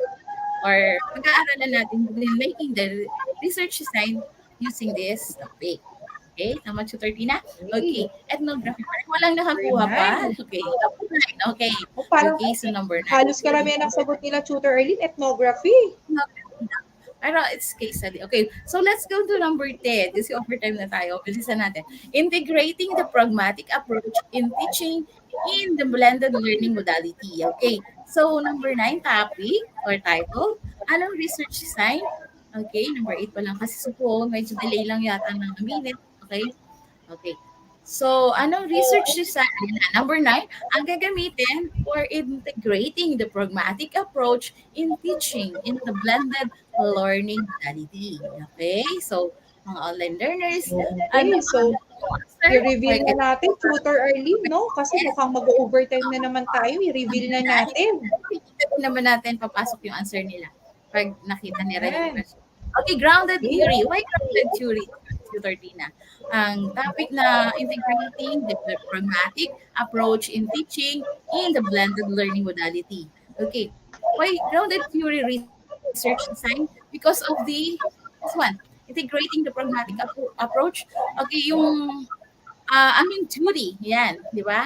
pag-aaralan natin in making the research design using this topic. Okay, tama, Tutor Tina? Okay, ethnography. Parang walang nakakuha pa. Okay, okay. Parang Okay, so number 9. halos karamihan ang sagot nila, Tutor Arlene, ethnography. Pero it's case study. Okay, so let's go to number 10. Kasi overtime na tayo. Bilisan natin. Integrating the pragmatic approach in teaching in the blended learning modality. Okay, so number 9 topic or title, anong research design? Okay, number 8 pa lang kasi sa phone, medyo delay lang yata ng minute. Okay, okay. So, anong research design? Number 9, ang gagamitin for integrating the pragmatic approach in teaching in the blended learning modality. Okay? So, mga online learners, Okay, so i-reveal na natin, Tutor Arlene, no? Kasi mukhang mag-overtime na naman tayo. I-reveal na natin. Pwede naman natin papasok yung answer nila pag nakita nila yung Yan. question. Okay, grounded Okay. theory. Why grounded theory? Tutor Tina. Ang topic na integrating the pragmatic approach in teaching in the blended learning modality. Okay, why grounded theory research design? Because of the this one, integrating the pragmatic approach. Okay, yung I mean, theory, yan, di ba?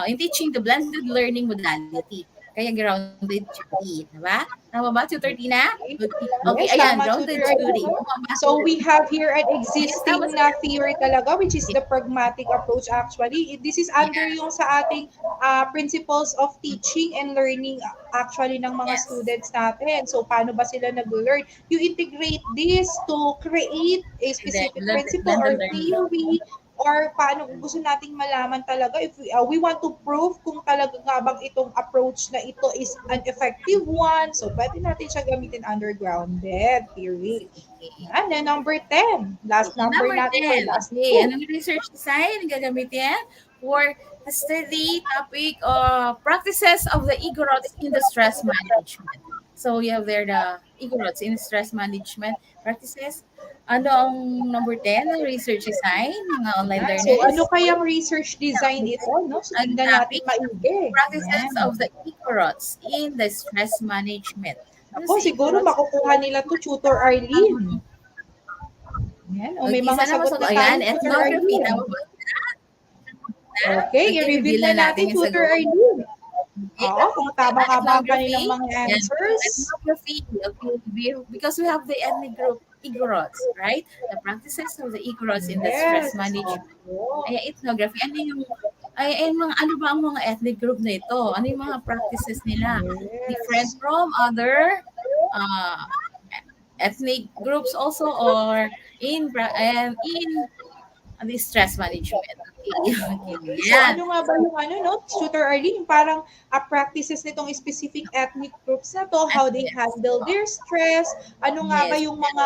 In teaching the blended learning modality. Kaya grounded theory, di ba? Tama ba, Tutor Tina? Okay. Okay, Yes, ayan, tama, grounded Tutor theory. Arlene, no? Tama ba, So Tutor we Tina? have here an Yes, tama, existing sir. na theory talaga, which is the pragmatic approach actually. This is under Yes, yung sa ating principles of teaching and learning actually ng mga yes. students natin. So paano ba sila nag-learn? You integrate this to create a And then specific principle blended or learning. theory or paano kung gusto nating malaman talaga if we want to prove kung talaga nga bang itong approach na ito is an effective one. So, pwede natin siya gamitin under grounded theory. Okay. Yan, then number 10. Last Okay, number number natin for 10. last Okay, two. anong research design ang gagamitin for the study topic practices of the igorots in the stress management. So you have there the igorots in stress management practices. Ano ang number 10 ng research design, mga online Yan. So, learners? ano kayang research design ito? No? So, Ang tingnan natin topic, maigi. practices Yan. of the igorots in the stress management. Ano Ako, si siguro igorots? makukuha nila to Tutor Arlene. Yan. O, may Okay, mga sana sagot masagot. na tayo, Ayan, Tutor ethnography. Arlene. Tama ba? Okay, Okay, i-reveal reveal na na natin natin, yung Tutor sagot. Arlene. Okay, Oo, kung tama nga ba ang kanilang ethnography. mga Yan. answers. Ethnography. Okay, because we have the ethnic group, Igorots, right? The practices of the Igorots in the stress Yes. management. Opo. Ay, ethnography. Ano yung, mga, ano ba ang mga ethnic group na ito? Ano yung mga practices nila? Different Yes. from other uh, ethnic groups also or in the stress management. Okay, okay. Okay. So Yan. ano nga ba yung ano, no, Tutor Arlene, yung parang practices nitong specific ethnic groups na to, how they Yes. handle their stress, ano nga ba Yes. yung mga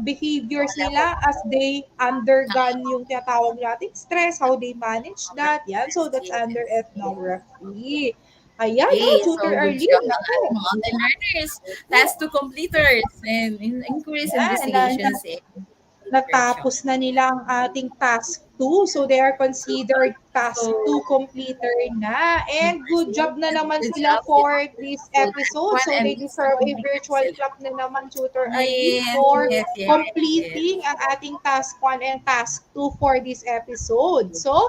behaviors Level. nila as they undergone yung tinatawag nating stress, how they manage that. Yan. So Yes. that's under ethnography. Ayan, no, Okay, so Tutor good job Arlene. ng ating Ako. mga online learners. Task to completers and increase Yan, investigations in research. natapos na nila ang ating task 2. So they are considered task So, 2 completer na. And good job na naman good sila job. for this So that's episode. one So and they this deserve a completers. virtual clap na naman, Tutor Arlene, Yes, for yes, yes, yes. completing ang ating task 1 and task 2 for this episode. So,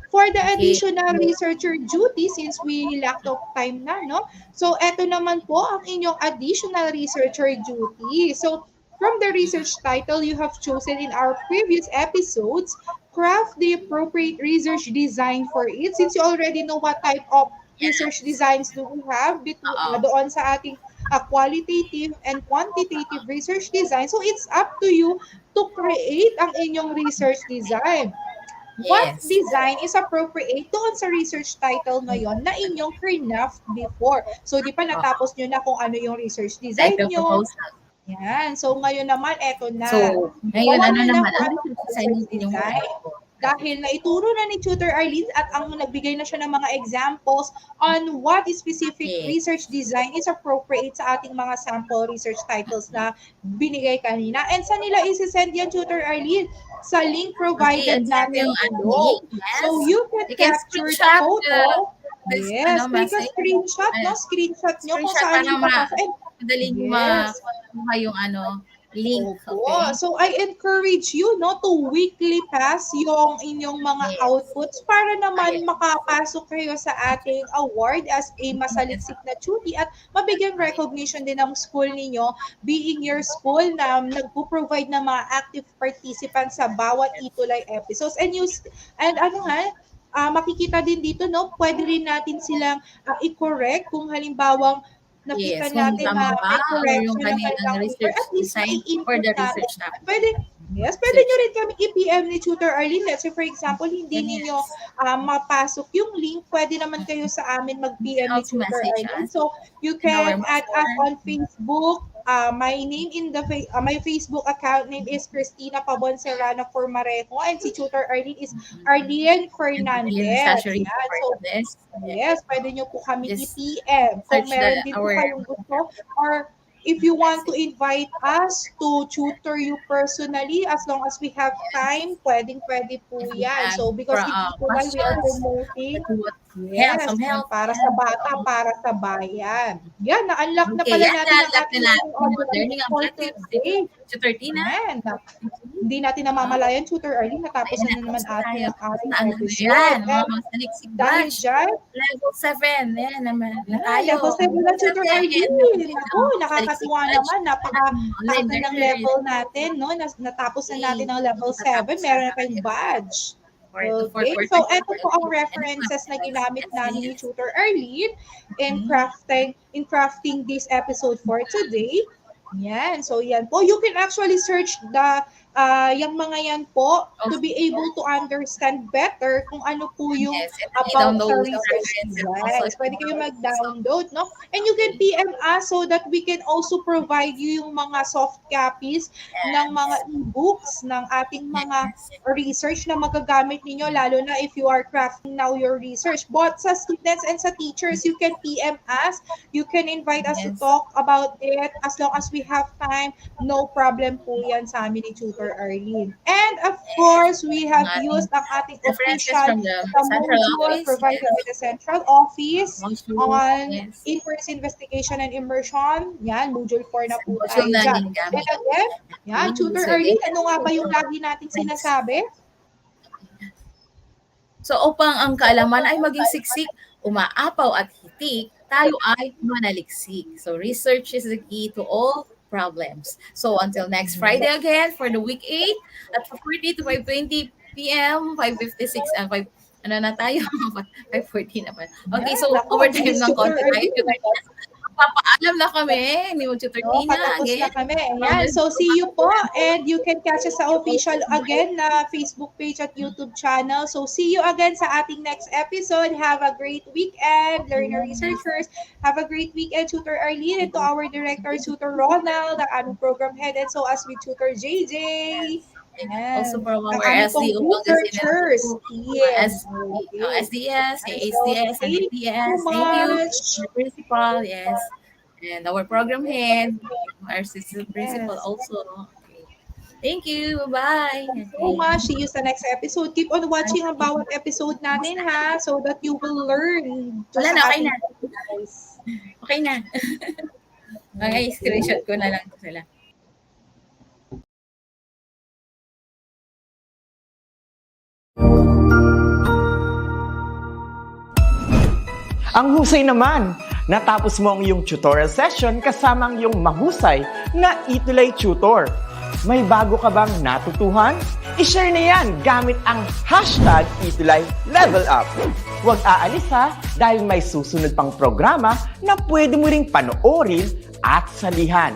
for the Okay. additional researcher duty, since we lacked of time na, no? So, eto naman po ang inyong additional researcher duty. So, from the research title you have chosen in our previous episodes, craft the appropriate research design for it. Since you already know what type of research Yes. designs do we have Oo. doon sa ating qualitative and quantitative research design. So, it's up to you to create ang inyong research design. What Yes. design is appropriate doon sa research title ngayon na inyong craft before. So, di pa natapos nyo na kung ano yung research design Title nyo. proposal. Yan. So, ngayon naman, eto na. So, ngayon Gawan ano nyo na naman? kung Ano anong yung design research yung design. Dahil naituro na ni Tutor Arlene at ang nagbigay na siya ng mga examples on what specific Yes. research design is appropriate sa ating mga sample research titles na binigay kanina. And sa nila isi-send yan, Tutor Arlene? Sa link Okay, provided andyan natin yung below. link. Yes. So you can You can capture the screenshot photo. this Yes, take a message. screenshot, no? Ayan. Screenshot nyo kung Screenshot saan para yung papasok. And madali nyo yes. makuha yung link. Opo. Okay? So, I encourage you, no, to weekly pass yung inyong mga Yes. outputs para naman Ayan. makapasok kayo sa ating award as a masaliksik na duty at mabigyan recognition din ng school ninyo being your school na nagpo-provide ng mga active participants sa bawat ETUlay episodes. And ano nga, makikita din dito, no, pwede rin natin silang i-correct kung halimbawang nakita Yes, kung natin tama na ba may or yung correction ng kanilang kanilang paper, research at least design for mai-input the natin. research topic. Pwede, Yes, pwede nyo rin kami i-PM ni Tutor Arlene. Let's say, for example, hindi ninyo mapasok yung link, pwede naman kayo sa amin You can mag-PM ni also Tutor message Arlene. us So, you in our can add us messenger. on Facebook. My name in the my Facebook account name is Cristina Pabon Serrano Formarejo, and si Tutor Arlene is Arlene And Ian Fernandez. Sasha is Yan. part of So, this. yes, pwede nyo po kami Just i-PM. Kung search the meron din po our kayong gusto, or if you want to message. invite us to tutor you personally, as long as we have Yes. time, pwedeng-pwede po If you yan. have So, because in ETUlay, we are questions, promoting, if you want help, yes, some yan, help, para sa yeah. bata, para sa bayan. Yan, na-unlock na Okay, pala yan natin na ang lahat na ating natin yung objective learning for objectives. today. Tutor Tina. Yan, hindi natin namamalayan, Tutor Arlene, natapos Ayan na na, naman tapos na tayo. ang ating Ano na episode. yan, mga And masaliksik dahil batch. dyan, Level 7, yan naman na yeah, tayo. level 7 na Tutor 7, Arlene. Ako, masaliksik nakakatuwa batch. naman. Napakataas Online na ng learner. level natin, no? Natapos na natin ang level 7. Natapos na Meron na tayong tayo. badge. For Okay, so ito po ang references na ginamit namin ni Tutor Arlene in crafting this episode for today. Yan, so yan po. You can actually search yung mga yan po to be able to understand better kung ano po yung Yes, and about i-download sa those research references design. also. Pwede kayo mag-download, no? And you can PM us so that we can also provide you yung mga soft copies ng mga e-books ng ating mga research na magagamit ninyo, lalo na if you are crafting now your research. Both sa students and sa teachers, you can PM us. You can invite us to talk about it as long as we have time. No problem po yan sa amin ni Tutor Arlene. And of course, we have used ang ating references official from the central module office. provided by the central office on Yes. in-course investigation and immersion. Yan, module 4 na po tayo Module na dyan. din gamit. And again, yan, Tutor Arlene, ano nga ba yung lagi nating sinasabi? So upang ang kaalaman ay maging siksik, umaapaw at hitik, tayo ay manaliksik. So research is the key to all problems. So until next Friday again for the week 8 at 4:40 to 5:20 p.m., 5:56 and 5 ano na tayo? 5:40 naman. Okay, so overtime ng konti tayo. Papaalam na kami ni Tutor Tina. Patapos na kami. Ayan. So, see you po. And you can catch us sa official again na Facebook page at YouTube channel. So, see you again sa ating next episode. Have a great weekend, learner researchers. Have a great weekend, Tutor Arlene, and to our director, Tutor Ronald, ang aming program head, and so as with Tutor JJ. Yes. Also from Ang our aming SDO researchers. Yes. SDS, HDS, and DPS. Thank you, principal. Yes, and our program head, our assistant principal also. Okay. Thank you. Bye. So much. See you sa next episode. Keep on watching ang bawat episode natin, ha, so that you will learn. Wala na, okay na. Okay na. Okay, screenshot ko na lang sila. Ang husay naman! Natapos mo ang iyong tutorial session kasama ang iyong mahusay na ETUlay tutor. May bago ka bang natutuhan? I-share na yan gamit ang hashtag #ETUlayLevelUp. Huwag aalis ha dahil may susunod pang programa na pwede mo ring panoorin at salihan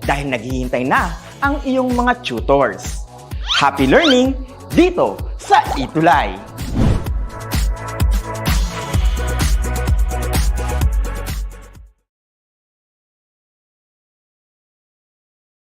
dahil naghihintay na ang iyong mga tutors. Happy learning dito sa ETUlay!